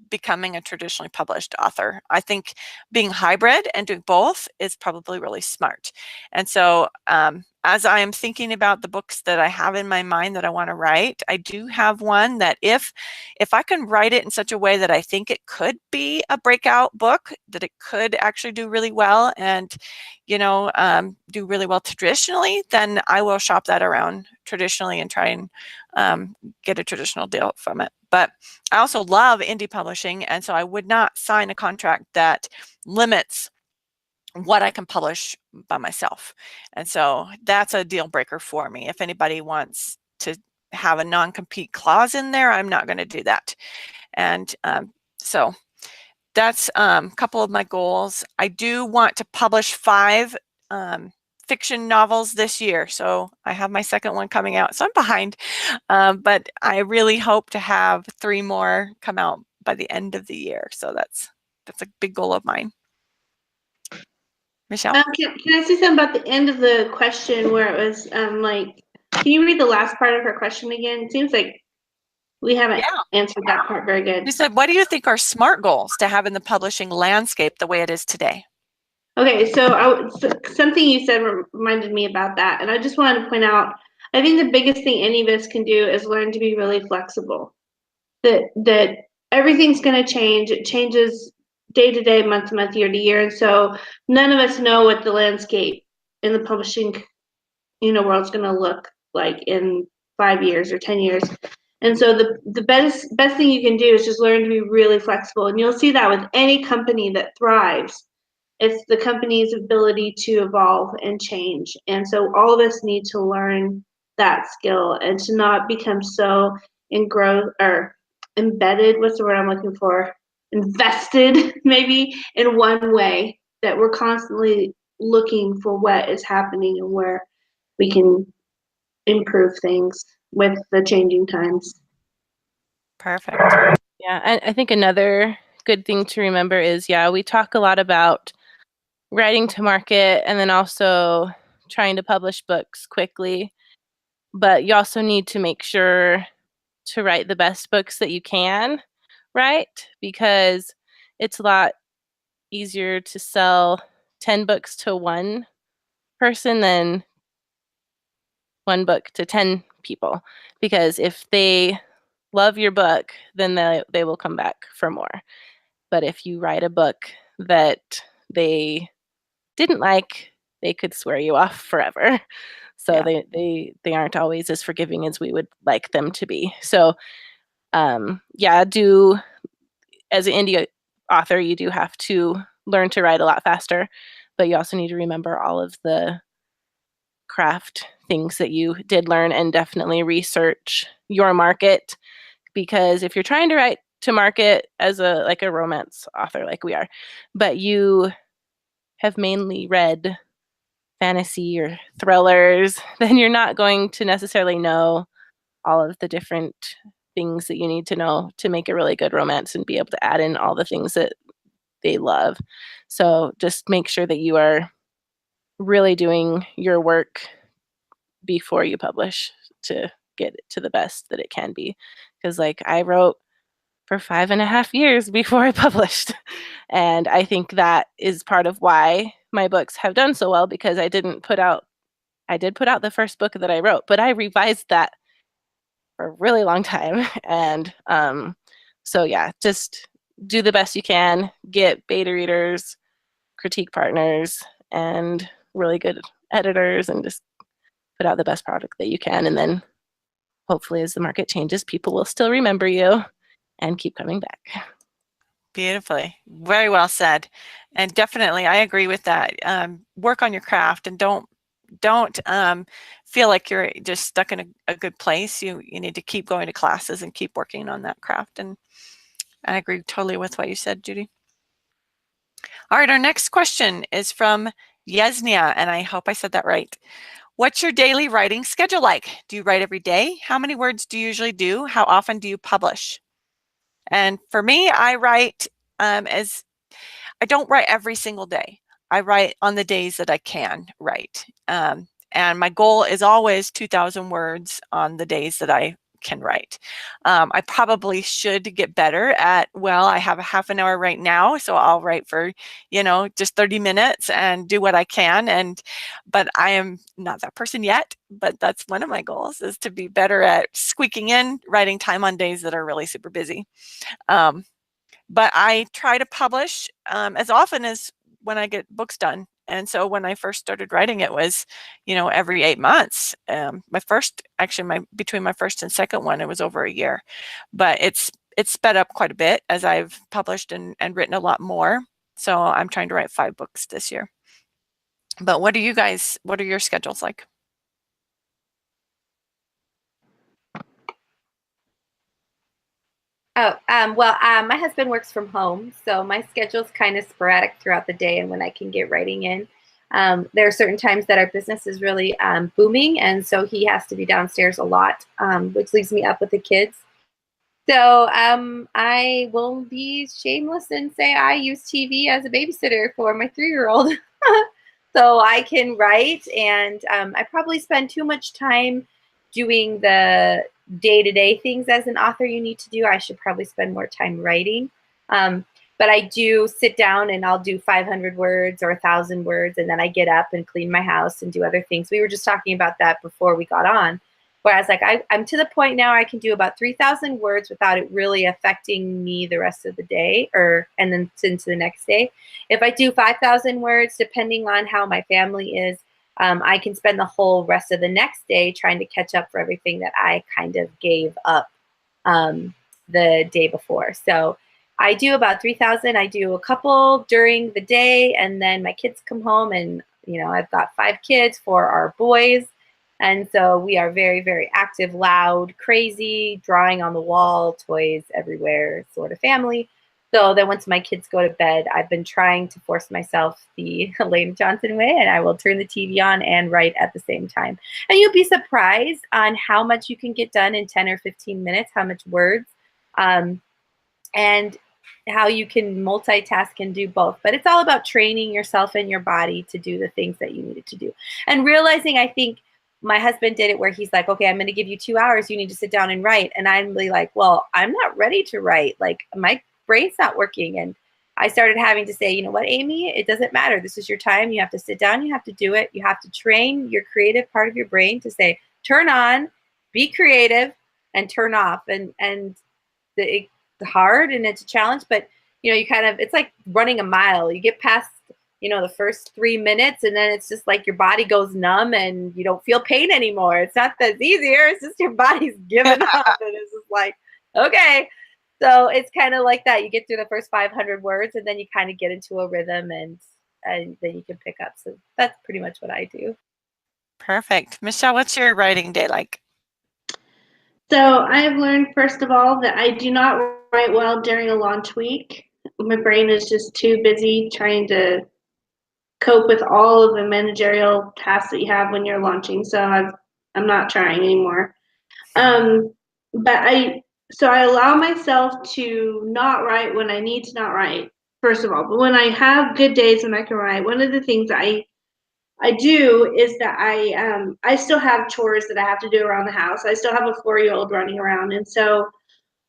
becoming a traditionally published author. I think being hybrid and doing both is probably really smart. And so I as I am thinking about the books that I have in my mind that I want to write, I do have one that if I can write it in such a way that I think it could be a breakout book, that it could actually do really well and, you know, do really well traditionally, then I will shop that around traditionally and try and get a traditional deal from it. But I also love indie publishing, and so I would not sign a contract that limits what I can publish by myself. And so that's a deal breaker for me. If anybody wants to have a non-compete clause in there, I'm not going to do that. And so that's a couple of my goals. I do want to publish 5 fiction novels this year. So I have my second one coming out. So I'm behind, but I really hope to have 3 more come out by the end of the year. So that's a big goal of mine. Michelle? Can I say something about the end of the question where it was like, can you read the last part of her question again? It seems like we haven't answered that part very good. You said, what do you think are SMART goals to have in the publishing landscape the way it is today? Okay, so something you said reminded me about that. And I just wanted to point out, I think the biggest thing any of us can do is learn to be really flexible. That everything's going to change. It changes day to day, month to month, year to year. And so none of us know what the landscape in the publishing, world is going to look like in 5 years or 10 years. And so the best thing you can do is just learn to be really flexible. And you'll see that with any company that thrives. It's the company's ability to evolve and change. And so all of us need to learn that skill and to not become so embedded, what's the word I'm looking for? Invested maybe in one way, that we're constantly looking for what is happening and where we can improve things with the changing times. Perfect. Yeah, and I think another good thing to remember is, we talk a lot about writing to market and then also trying to publish books quickly, but you also need to make sure to write the best books that you can write, because it's a lot easier to sell 10 books to one person than one book to 10 people, because if they love your book, then they will come back for more. But if you write a book that they didn't like, they could swear you off forever. So they aren't always as forgiving as we would like them to be. So do, as an indie author, you do have to learn to write a lot faster, but you also need to remember all of the craft things that you did learn, and definitely research your market, because if you're trying to write to market as a romance author like we are, but you have mainly read fantasy or thrillers, then you're not going to necessarily know all of the different things that you need to know to make a really good romance and be able to add in all the things that they love. So just make sure that you are really doing your work before you publish to get it to the best that it can be. Because I wrote for 5.5 years before I published. And I think that is part of why my books have done so well, because I did put out the first book that I wrote, but I revised that for a really long time. And just do the best you can, get beta readers, critique partners, and really good editors, and just put out the best product that you can. And then hopefully as the market changes, people will still remember you and keep coming back. Beautifully. Very well said. And definitely, I agree with that. Work on your craft, and don't feel like you're just stuck in a good place. You need to keep going to classes and keep working on that craft. And I agree totally with what you said, Judy. All right, our next question is from Yesnia, and I hope I said that right. What's your daily writing schedule like? Do you write every day? How many words do you usually do? How often do you publish? And for me, I write I don't write every single day. I write on the days that I can write. And my goal is always 2,000 words on the days that I can write. I probably should get better at, well, I have a half an hour right now, so I'll write for, just 30 minutes and do what I can. But I am not that person yet, but that's one of my goals, is to be better at squeaking in writing time on days that are really super busy. But I try to publish as often as when I get books done. And so when I first started writing, it was, every 8 months. Between my first and second one, it was over a year. But it's sped up quite a bit as I've published and written a lot more. So I'm trying to write 5 books this year. But what are your schedules like? My husband works from home, so my schedule's kind of sporadic throughout the day and when I can get writing in. There are certain times that our business is really booming, and so he has to be downstairs a lot, which leaves me up with the kids. So I will be shameless and say I use TV as a babysitter for my 3-year-old. So I can write, and I probably spend too much time doing the day-to-day things as an author you need to do. I should probably spend more time writing. But I do sit down and I'll do 500 words or 1,000 words, and then I get up and clean my house and do other things. We were just talking about that before we got on. Whereas I'm to the point now I can do about 3,000 words without it really affecting me the rest of the day and then into the next day. If I do 5,000 words, depending on how my family is, I can spend the whole rest of the next day trying to catch up for everything that I kind of gave up the day before. So I do about 3,000. I do a couple during the day, and then my kids come home, and I've got 5 kids, 4 are boys. And so we are very, very active, loud, crazy, drawing on the wall, toys everywhere sort of family. So then once my kids go to bed, I've been trying to force myself the Elena Johnson way, and I will turn the TV on and write at the same time. And you'll be surprised on how much you can get done in 10 or 15 minutes, how much words, and how you can multitask and do both. But it's all about training yourself and your body to do the things that you needed to do. And realizing, I think, my husband did it where he's like, okay, I'm going to give you 2 hours. You need to sit down and write. And I'm really like, well, I'm not ready to write. Like, my brain's not working. And I started having to say, you know what, Amy, it doesn't matter. This is your time. You have to sit down. You have to do it. You have to train your creative part of your brain to say, turn on, be creative, and turn off. And it's hard and it's a challenge, but you kind of, it's like running a mile. You get past the first 3 minutes, and then it's just like your body goes numb and you don't feel pain anymore. It's not that it's easier. It's just your body's giving up, and it's just like, okay. So it's kind of like that. You get through the first 500 words, and then you kind of get into a rhythm, and then you can pick up. So that's pretty much what I do. Perfect. Michelle, what's your writing day like? So I've learned, first of all, that I do not write well during a launch week. My brain is just too busy trying to cope with all of the managerial tasks that you have when you're launching. So I'm not trying anymore. But I allow myself to not write when I need to not write, first of all. But when I have good days when I can write, one of the things I do is that I still have chores that I have to do around the house. I still have a 4-year-old running around, and so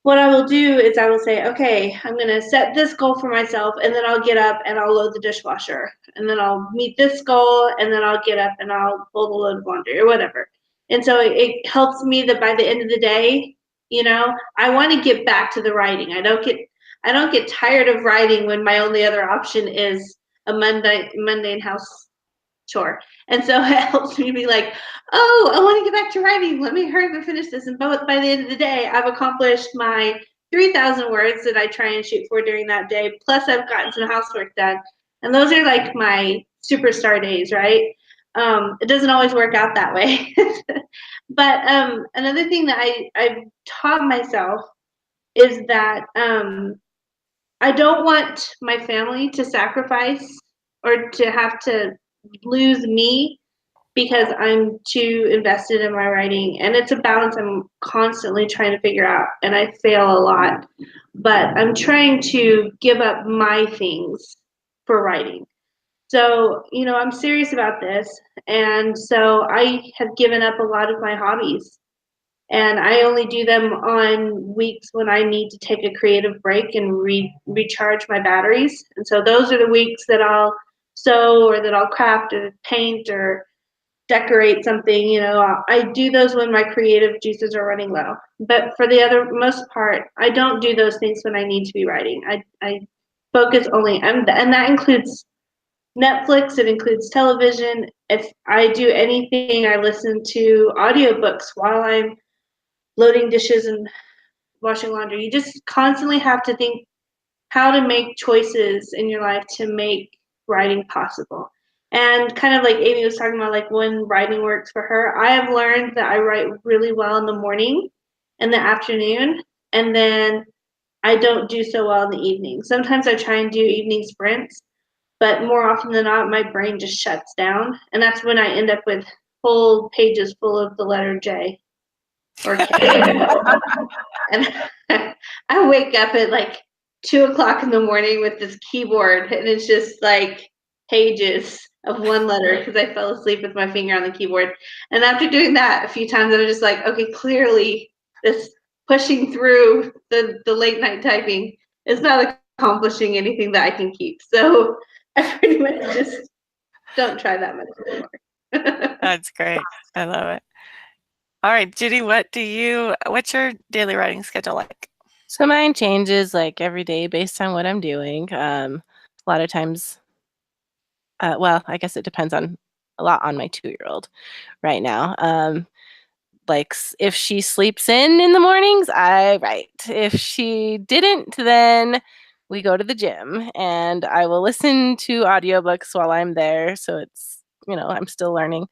what I will do is I will say, okay, I'm going to set this goal for myself, and then I'll get up and I'll load the dishwasher, and then I'll meet this goal, and then I'll get up and I'll fold a load of laundry or whatever. And so it helps me that by the end of the day, I want to get back to the writing. I don't get tired of writing when my only other option is a mundane house chore. And so it helps me be like, oh, I want to get back to writing. Let me hurry up and finish this. And by the end of the day, I've accomplished my 3,000 words that I try and shoot for during that day. Plus, I've gotten some housework done. And those are like my superstar days, right? It doesn't always work out that way. But another thing that I've taught myself is that I don't want my family to sacrifice or to have to lose me because I'm too invested in my writing. And it's a balance I'm constantly trying to figure out, and I fail a lot. But I'm trying to give up my things for writing. So, I'm serious about this. And so I have given up a lot of my hobbies And I only do them on weeks when I need to take a creative break and recharge my batteries. And so those are the weeks that I'll sew or that I'll craft or paint or decorate something. You know, I do those when my creative juices are running low. But for the other most part, I don't do those things when I need to be writing. I focus only, and that includes Netflix, it includes television. If I do anything, I listen to audiobooks while I'm loading dishes and washing laundry. You just constantly have to think how to make choices in your life to make writing possible. And kind of like Amy was talking about, like when writing works for her, I have learned that I write really well in the morning and the afternoon, and then I don't do so well in the evening. Sometimes I try and do evening sprints, but more often than not, my brain just shuts down. And that's when I end up with whole pages full of the letter J or K. And I wake up at like 2 o'clock in the morning with this keyboard, and it's just like pages of one letter because I fell asleep with my finger on the keyboard. And after doing that a few times, I'm just like, okay, clearly this pushing through the late night typing is not accomplishing anything that I can keep. So I pretty much just don't try that much anymore. That's great. I love it. All right, Judy, what's your daily writing schedule like? So mine changes like every day based on what I'm doing. A lot of times, well, I guess it depends on a lot on my 2-year-old right now. Like if she sleeps in the mornings, I write. If she didn't, then we go to the gym and I will listen to audiobooks while I'm there. So it's, I'm still learning.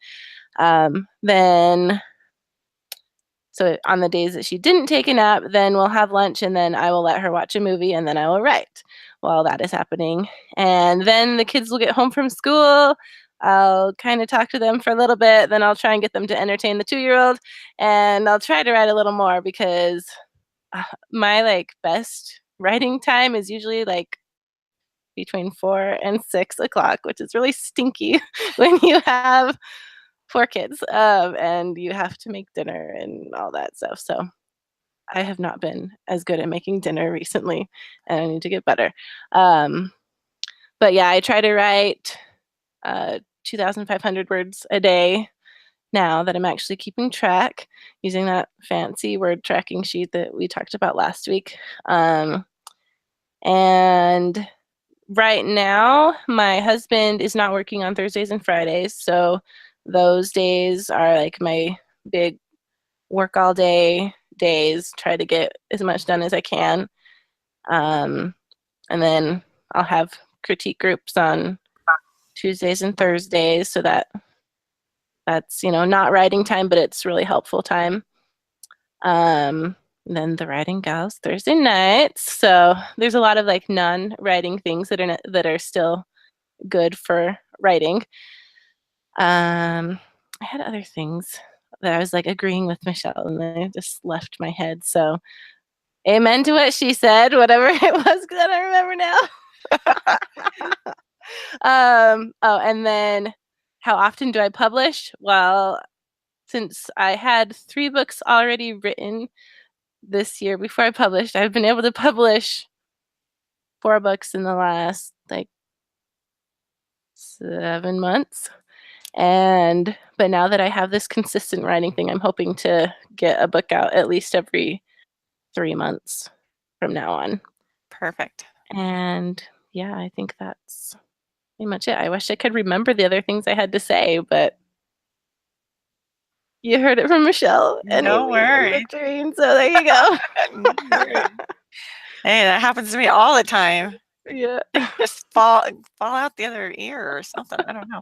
So on the days that she didn't take a nap, then we'll have lunch and then I will let her watch a movie and then I will write while that is happening. And then the kids will get home from school. I'll kind of talk to them for a little bit. Then I'll try and get them to entertain the 2-year-old. And I'll try to write a little more because my best writing time is usually between 4 and 6 o'clock, which is really stinky when you have 4 kids, and you have to make dinner and all that stuff. So I have not been as good at making dinner recently, and I need to get better. But yeah, I try to write 2,500 words a day now that I'm actually keeping track using that fancy word tracking sheet that we talked about last week. And right now, my husband is not working on Thursdays and Fridays, so those days are like my big work all day days, try to get as much done as I can. And then I'll have critique groups on Tuesdays and Thursdays, so that's not writing time, but it's really helpful time. Then the writing gals Thursday nights. So there's a lot of non-writing things that are still good for writing. I had other things that I was agreeing with Michelle and they just left my head. So amen to what she said, whatever it was, because I don't remember now. Oh, and then how often do I publish? Well, since I had 3 books already written this year before I published, I've been able to publish 4 books in the last 7 months. But now that I have this consistent writing thing, I'm hoping to get a book out at least every 3 months from now on. Perfect. And yeah, I think that's pretty much it. I wish I could remember the other things I had to say, but you heard it from Michelle. No worries. So there you go. Hey, that happens to me all the time. Yeah. Just fall out the other ear or something. I don't know.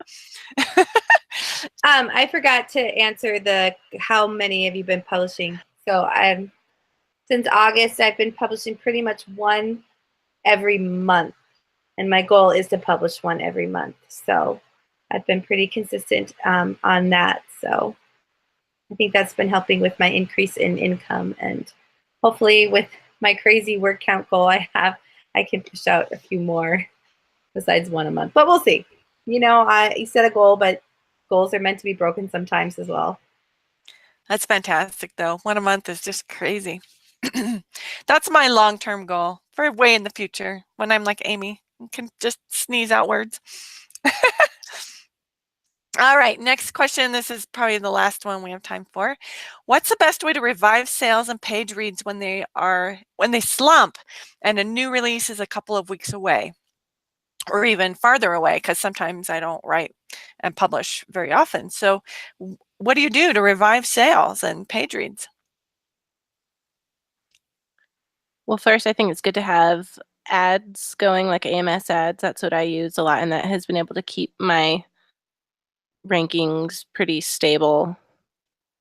I forgot to answer how many have you been publishing? So since August, I've been publishing pretty much 1 every month. And my goal is to publish 1 every month. So I've been pretty consistent on that. So I think that's been helping with my increase in income. And hopefully with my crazy word count goal I can push out a few more besides 1 a month. But we'll see. You set a goal, but goals are meant to be broken sometimes as well. That's fantastic, though. 1 a month is just crazy. That's my long-term goal for way in the future when I'm like Amy and can just sneeze out words. All right, next question. This is probably the last one we have time for. What's the best way to revive sales and page reads when they slump and a new release is a couple of weeks away or even farther away? Because sometimes I don't write and publish very often. So what do you do to revive sales and page reads? Well, first, I think it's good to have ads going, like AMS ads. That's what I use a lot, and that has been able to keep my rankings pretty stable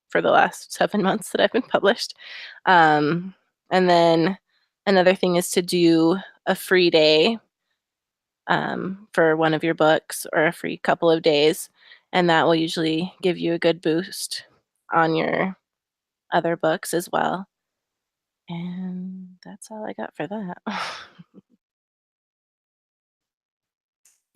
for the last 7 months that I've been published. And then another thing is to do a free day for one of your books or a free couple of days, and that will usually give you a good boost on your other books as well. And that's all I got for that.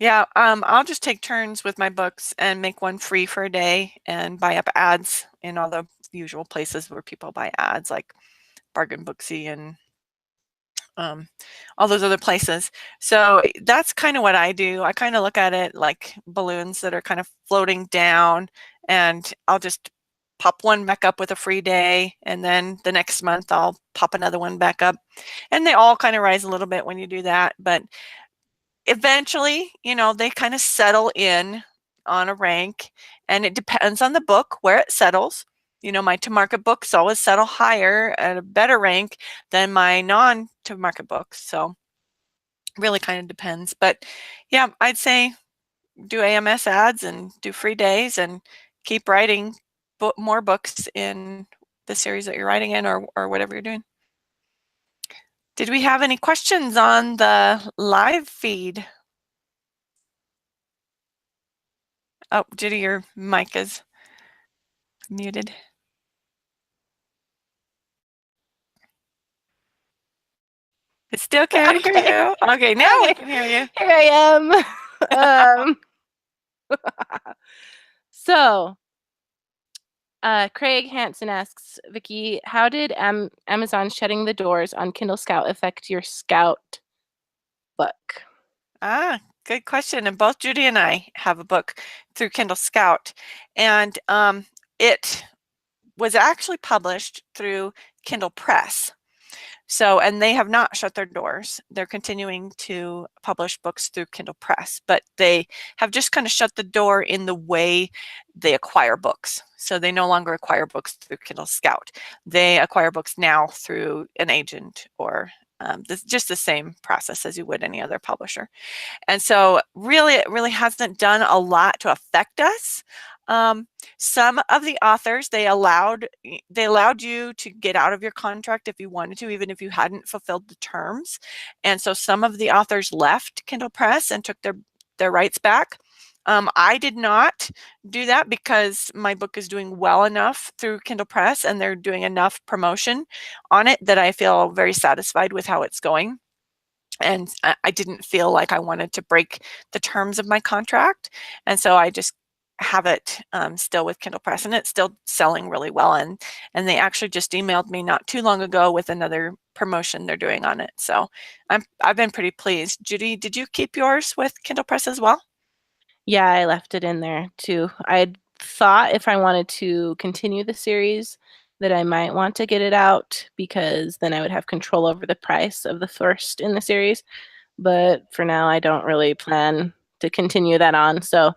Yeah, I'll just take turns with my books and make one free for a day and buy up ads in all the usual places where people buy ads, like Bargain Booksy and all those other places. So that's kind of what I do. I kind of look at it like balloons that are kind of floating down, and I'll just pop one back up with a free day, and then the next month I'll pop another one back up, and they all kind of rise a little bit when you do that, but eventually, they kind of settle in on a rank, and it depends on the book where it settles. My to-market books always settle higher at a better rank than my non-to-market books. So really kind of depends. But yeah, I'd say do AMS ads and do free days and keep writing more books in the series that you're writing in or whatever you're doing. Did we have any questions on the live feed? Oh, Judy, your mic is muted. It's still can't hear you. Okay, now we can hear you. Here I am. So, Craig Hansen asks, Vicki, how did Amazon shutting the doors on Kindle Scout affect your Scout book? Good question. And both Judy and I have a book through Kindle Scout, and it was actually published through Kindle Press. So, and they have not shut their doors. They're continuing to publish books through Kindle Press, but they have just kind of shut the door in the way they acquire books. So they no longer acquire books through Kindle Scout. They acquire books now through an agent or just the same process as you would any other publisher. And so really, it really hasn't done a lot to affect us. Some of the authors, they allowed you to get out of your contract if you wanted to, even if you hadn't fulfilled the terms. And so some of the authors left Kindle Press and took their rights back. I did not do that because my book is doing well enough through Kindle Press and they're doing enough promotion on it that I feel very satisfied with how it's going. And I didn't feel like I wanted to break the terms of my contract. And so I just have it still with Kindle Press, and it's still selling really well. And they actually just emailed me not too long ago with another promotion they're doing on it. So I've been pretty pleased. Judy, did you keep yours with Kindle Press as well? Yeah, I left it in there too. I thought if I wanted to continue the series that I might want to get it out because then I would have control over the price of the first in the series. But for now, I don't really plan to continue that on. So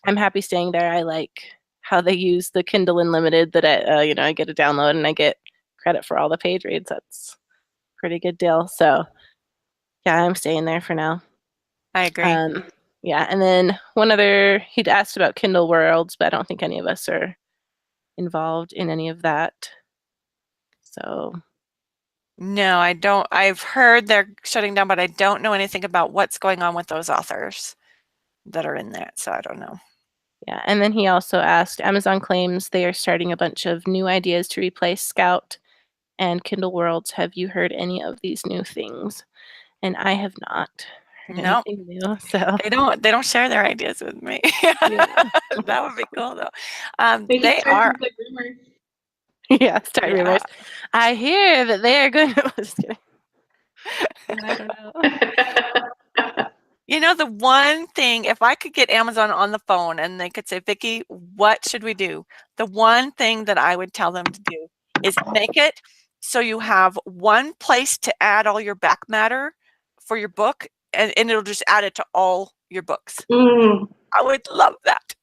I'm happy staying there. I like how they use the Kindle Unlimited that I get a download and I get credit for all the page reads. That's a pretty good deal. So yeah, I'm staying there for now. I agree. Yeah, and then he'd asked about Kindle Worlds, but I don't think any of us are involved in any of that. So no, I don't. I've heard they're shutting down, but I don't know anything about what's going on with those authors that are in there. So I don't know. Yeah, and then he also asked, Amazon claims they are starting a bunch of new ideas to replace Scout and Kindle Worlds. Have you heard any of these new things? And I have not heard No. anything new. So they don't share their ideas with me. Yeah. That would be cool though. They They can start are. some good rumors. Yeah, start Yeah. rumors. I hear that they are going to. Just kidding. I don't know. You know, the one thing, if I could get Amazon on the phone and they could say, Vicki, what should we do? The one thing that I would tell them to do is make it so you have one place to add all your back matter for your book, and it'll just add it to all your books. Mm. I would love that.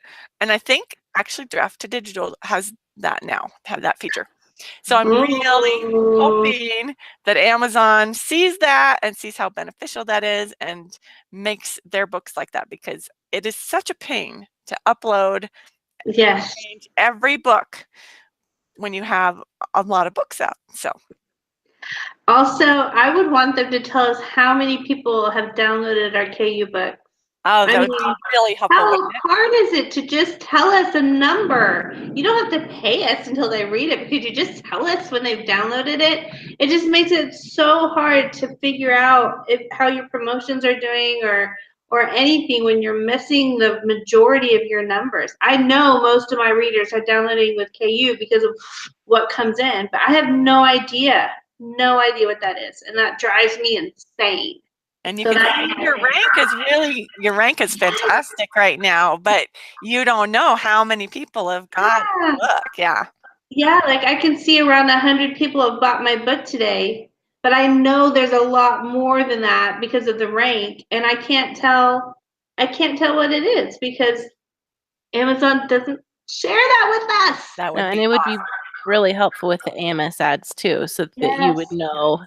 And I think actually Draft to Digital has that now, have that feature. So I'm really hoping that Amazon sees that and sees how beneficial that is and makes their books like that, because it is such a pain to upload Yes. and change every book when you have a lot of books out. So Also, I would want them to tell us how many people have downloaded our KU book. that I would mean, be really helpful. how Wouldn't it? hard is it to just tell us a number? You don't have to pay us until they read it, because you just tell us when they've downloaded it. It just makes it so hard to figure out how your promotions are doing or anything when you're missing the majority of your numbers. I know most of my readers are downloading with KU because of what comes in, but I have no idea what that is, and that drives me insane. And you So can that's see your rank is fantastic right now, but you don't know how many people have got Yeah. the book. Yeah. Yeah, like I can see around 100 people have bought my book today, but I know there's a lot more than that because of the rank, and I can't tell what it is because Amazon doesn't share that with us. That No, would and be it would be awesome. really helpful with the AMS ads too, so that you would Yes. know.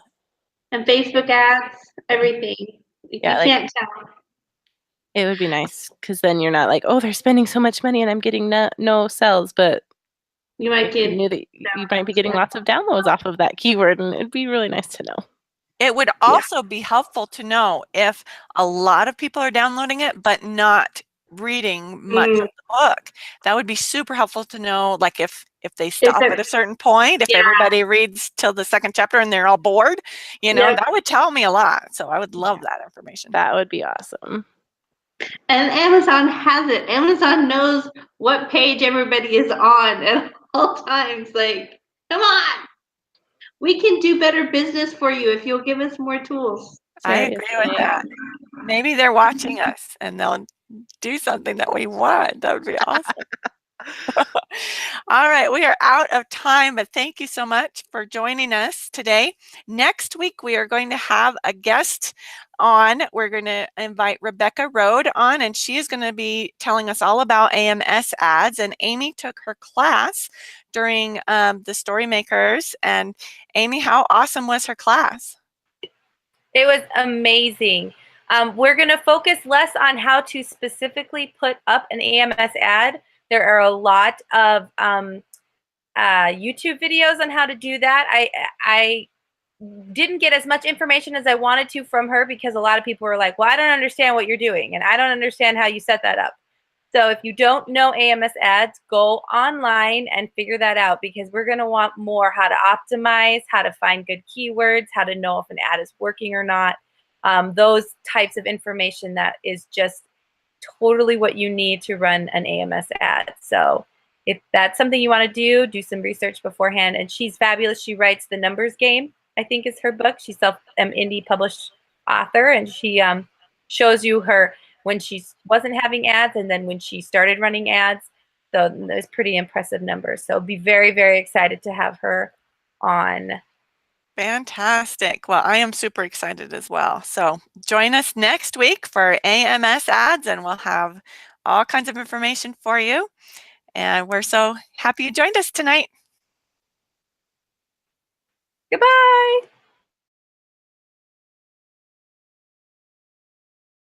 And Facebook ads, everything. Yeah, You like can't tell. it would be nice because then you're not like, oh, they're spending so much money and I'm getting no sales, but You might if you get knew that you might be getting lots of downloads off of that keyword, and it'd be really nice to know. It would also be helpful to know if a lot of people are downloading it but not reading much of the book. That would be super helpful to know, like if they stop they're- at a certain point, if Yeah. everybody reads till the second chapter and they're all bored, you know, Yep. that would tell me a lot. So I would love that information. That would be awesome. And Amazon has it. Amazon knows what page everybody is on at all times. Like, come on. We can do better business for you if you'll give us more tools. I agree with that. Maybe they're watching us and they'll do something that we want. That would be awesome. All right, we are out of time, but thank you so much for joining us today. Next week, we are going to have a guest on. We're going to invite Rebecca Rode on, and she is going to be telling us all about AMS ads. And Amy took her class during the Storymakers. And Amy, how awesome was her class? It was amazing. We're going to focus less on how to specifically put up an AMS ad. There are a lot of YouTube videos on how to do that. I didn't get as much information as I wanted to from her because a lot of people were like, well, I don't understand what you're doing, and I don't understand how you set that up. So if you don't know AMS ads, go online and figure that out, because we're going to want more how to optimize, how to find good keywords, how to know if an ad is working or not. Those types of information that is just totally what you need to run an AMS ad. So if that's something you want to do some research beforehand. And she's fabulous. She writes The Numbers Game, I think is her book. She's indie published author, and she shows you her when she wasn't having ads and then when she started running ads. So those pretty impressive numbers. So be very, very excited to have her on. Fantastic. Well, I am super excited as well. So join us next week for AMS ads, and we'll have all kinds of information for you. And we're so happy you joined us tonight. Goodbye.